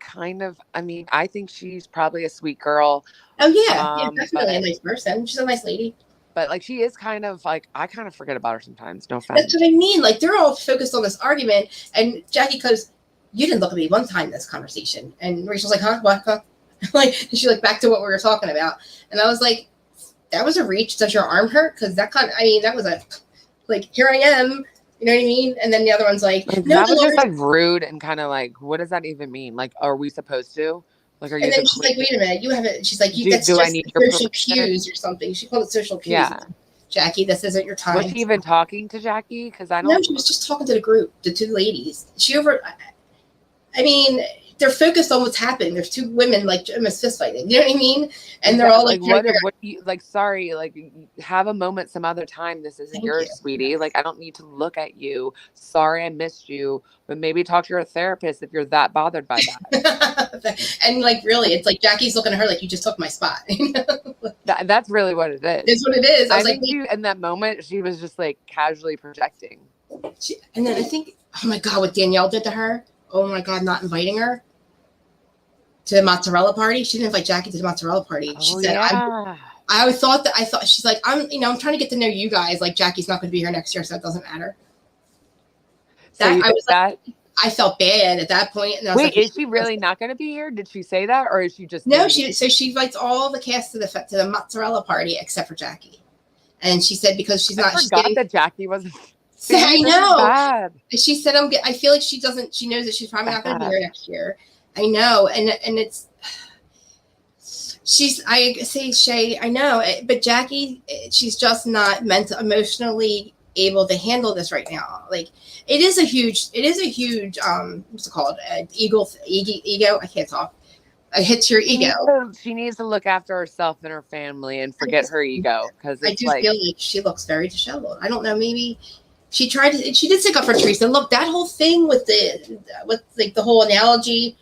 think she's probably a sweet girl. Oh yeah, definitely a nice person. She's a nice lady. But she is I kind of forget about her sometimes. No offense. That's what I mean. They're all focused on this argument, and Jackie goes, "You didn't look at me one time in this conversation." And Rachel's like, "Huh? What? Huh?" She back to what we were talking about, and I was like, "That was a reach. Does your arm hurt?" Because that was a here I am. You know what I mean? And then the other one's like, no, that was just rude and kind of what does that even mean? Are we supposed to? Are you? And then she's like, "Wait a minute, you haven't." She's like, "That's just I need social cues or something." She called it social cues. Yeah, Jackie, this isn't your time. Was she even talking to Jackie? Because I don't. No, she was just talking to the group, to the ladies. they're focused on what's happening. There's two women like almost fist fighting. You know what I mean? And they're all like what you like, sorry, like have a moment some other time. This isn't yours, sweetie. Like, I don't need to look at you. Sorry I missed you. But maybe talk to your therapist if you're that bothered by that. And like really, it's like Jackie's looking at her like, you just took my spot. That's really what it is. It's what it is. I think in that moment she was just like casually projecting. And then I think, oh my God, what Danielle did to her. Oh my God, not inviting her to the mozzarella party. She didn't invite Jackie to the mozzarella party. She said, I always thought she's like, I'm trying to get to know you guys. Like, Jackie's not going to be here next year, so it doesn't matter. So I felt bad at that point. And I was wait, is she really not going to be here? Did she say that, or is she just no? So she invites all the cast to the mozzarella party except for Jackie, and she said because she's not. I forgot that Jackie wasn't. I know. She said, I feel like she knows that she's probably not going to be here next year. I know. And it's, I say, Shay, I know, but Jackie, she's just not emotionally able to handle this right now. Like, it is a huge, what's it called? Ego. I can't talk. It hits your ego. She needs to look after herself and her family and forget her ego. Because I do feel like she looks very disheveled. I don't know. Maybe she did stick up for Teresa. Look, that whole thing with the whole analogy.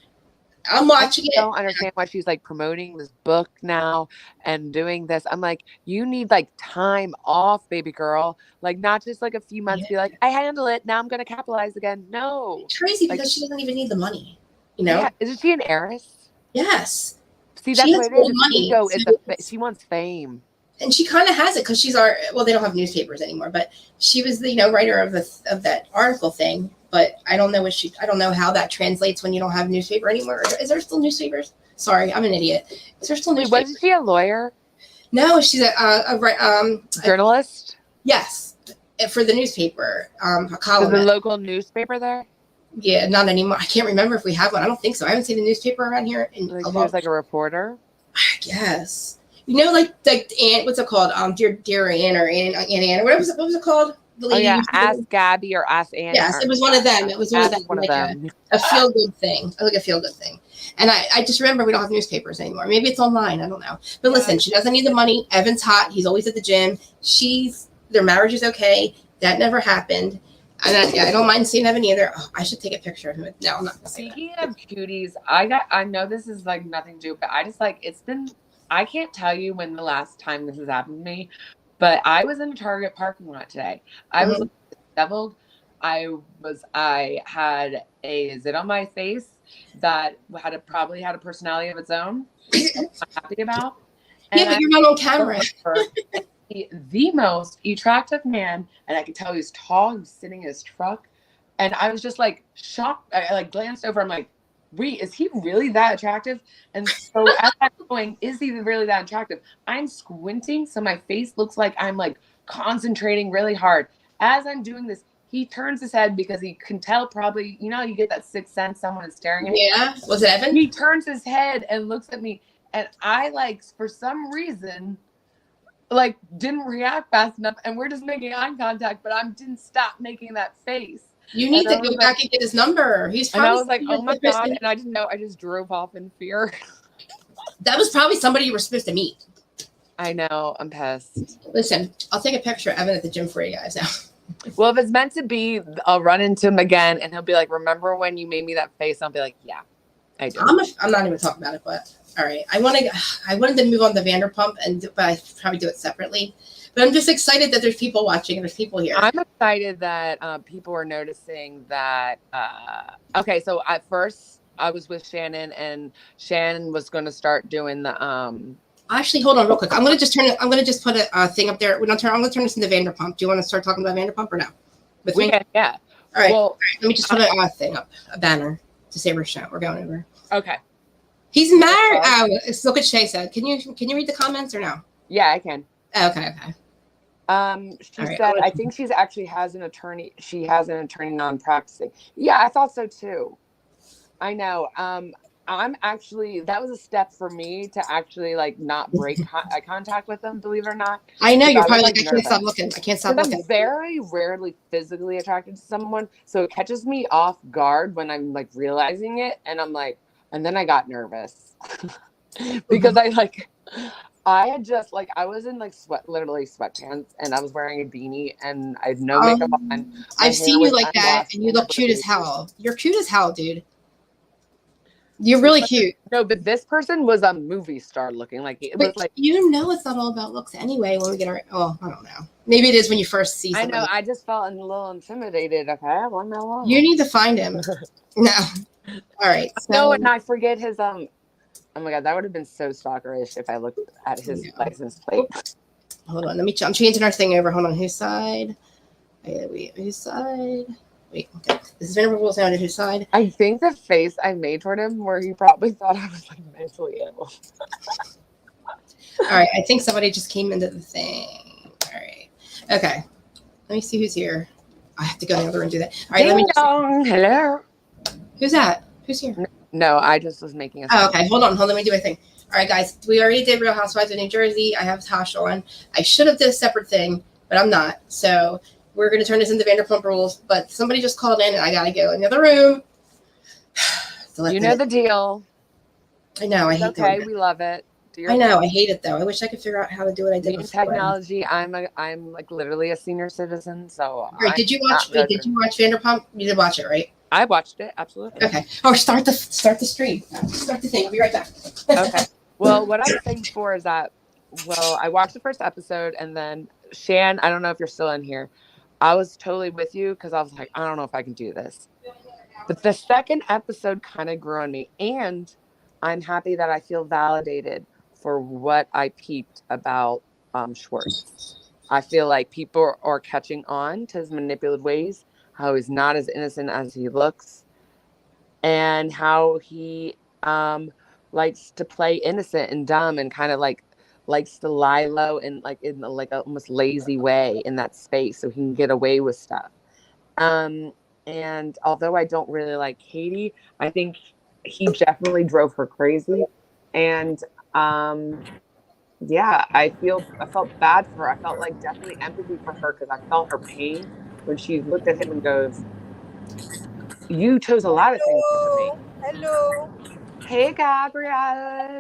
I'm watching it. I don't understand why she's like promoting this book now and doing this. I'm like, you need like time off, baby girl. Like, not just like a few months. Be like, I handle it. Now I'm going to capitalize again. No. It's crazy because she doesn't even need the money. You know? Yeah. Isn't she an heiress? Yes. See, that's what it is. Money. Ego is she wants fame. And she kind of has it because she's they don't have newspapers anymore, but she was the writer of that article thing. But I don't know I don't know how that translates when you don't have a newspaper anymore. Is there still newspapers? Sorry, I'm an idiot. Is there still newspapers? Wasn't she a lawyer? No, she's a journalist. Yes, for the newspaper, a column. The local newspaper there. Yeah, not anymore. I can't remember if we have one. I don't think so. I haven't seen a newspaper around here in like she was like a reporter. I guess. Like Aunt, what's it called? Dear Ann or Aunt Ann or what was it called? The lady Ask Gabby or Ask Ann. Yes, it was one of them. It was one of them. A feel good thing. Like a feel good thing. And I just remember we don't have newspapers anymore. Maybe it's online. I don't know. But listen, she doesn't need the money. Evan's hot. He's always at the gym. Their marriage is okay. That never happened. And I don't mind seeing Evan either. Oh, I should take a picture of him. No, I'm not. Speaking of cuties, I know this is like nothing to do, but I just I can't tell you when the last time this has happened to me, but I was in a Target parking lot today. I was disheveled. I had a zit on my face that probably had a personality of its own. I'm happy about. Yeah, but you're not on camera. The most attractive man, and I could tell he was tall. He was sitting in his truck, and I was just like shocked. I like glanced over. I'm like, wait, is he really that attractive? And so as I'm going, is he really that attractive? I'm squinting, so my face looks like I'm like concentrating really hard. As I'm doing this, he turns his head because he can tell probably, you get that sixth sense someone is staring at you. Yeah, was it Evan? He turns his head and looks at me, and I for some reason, didn't react fast enough, and we're just making eye contact, but I didn't stop making that face. You need to go back and get his number. He's probably. And I was like, oh my God. And I didn't know. I just drove off in fear. That was probably somebody you were supposed to meet. I know. I'm pissed. Listen, I'll take a picture of Evan at the gym for you guys now. Well, if it's meant to be, I'll run into him again and he'll be like, remember when you made me that face? I'll be like, yeah, I do. I'm not even talking about it, but all right. I wanted to move on to Vanderpump, but I probably do it separately. But I'm just excited that there's people watching and there's people here. I'm excited that people are noticing that. Okay, so at first I was with Shannon, and Shannon was going to start doing the. Actually, hold on real quick. I'm going to just put a thing up there. I'm going to turn this into Vanderpump. Do you want to start talking about Vanderpump or no? With me? Yeah. All right. Well, let me just put a thing up, a banner to say we're going over. Okay. He's married. Look what Shay said. Can you read the comments or no? Yeah, I can. Okay. She said, I think she actually has an attorney. She has an attorney non-practicing. Yeah, I thought so too. I know. I'm actually, that was a step for me to actually not break eye contact with them, believe it or not. I know, you're probably like, I can't stop looking. I'm very rarely physically attracted to someone. So it catches me off guard when I'm realizing it. And I'm like, And then I got nervous because I had just I was in literally sweatpants, and I was wearing a beanie, and I had no makeup on. I've seen you like that, and you look cute as hell. You're cute as hell, dude. You're really cute. No, but this person was a movie star looking. It was like, you know, it's not all about looks anyway. When we get our, I don't know. Maybe it is when you first see. I know. I just felt a little intimidated. Okay, well, no. You need to find him. No. All right. So, no, and I forget his Oh my god, that would have been so stalkerish if I looked at his license plate. Hold on, I'm changing our thing over. Hold on, whose side? Whose side? Wait, okay. This is Vanderpump Rules down to whose side? I think the face I made toward him, where he probably thought I was mentally ill. All right, I think somebody just came into the thing. All right, okay. Let me see who's here. I have to go in the other room and do that. All right, Ding dong. Hello. Who's that? Who's here? No, I just was making a. Oh, okay. Hold on. Let me do my thing. All right, guys. We already did Real Housewives of New Jersey. I have Tasha on. I should have did a separate thing, but I'm not. So we're going to turn this into Vanderpump Rules. But somebody just called in, and I got to go in the other room. You know the deal. I know. I hate it. Okay, we love it. I know. I hate it though. I wish I could figure out how to do what I did in technology. I'm literally a senior citizen. So. Right. Did you watch Vanderpump? You did watch it, right? I watched it, absolutely. Okay. Oh, start the stream. Start the thing. I'll be right back. Okay. Well, what I was saying before is that, I watched the first episode, and then Shan, I don't know if you're still in here. I was totally with you because I was like, I don't know if I can do this. But the second episode kind of grew on me, and I'm happy that I feel validated for what I peeped about Schwartz. I feel like people are catching on to his manipulative ways, how he's not as innocent as he looks, and how he likes to play innocent and dumb, and kind of likes to lie low and in a almost lazy way in that space so he can get away with stuff. And although I don't really like Katie, I think he definitely drove her crazy. And yeah, I felt bad for her. I felt definitely empathy for her, because I felt her pain when she looked at him and goes, "You chose a lot of things for me." Hello. Hey, Gabrielle.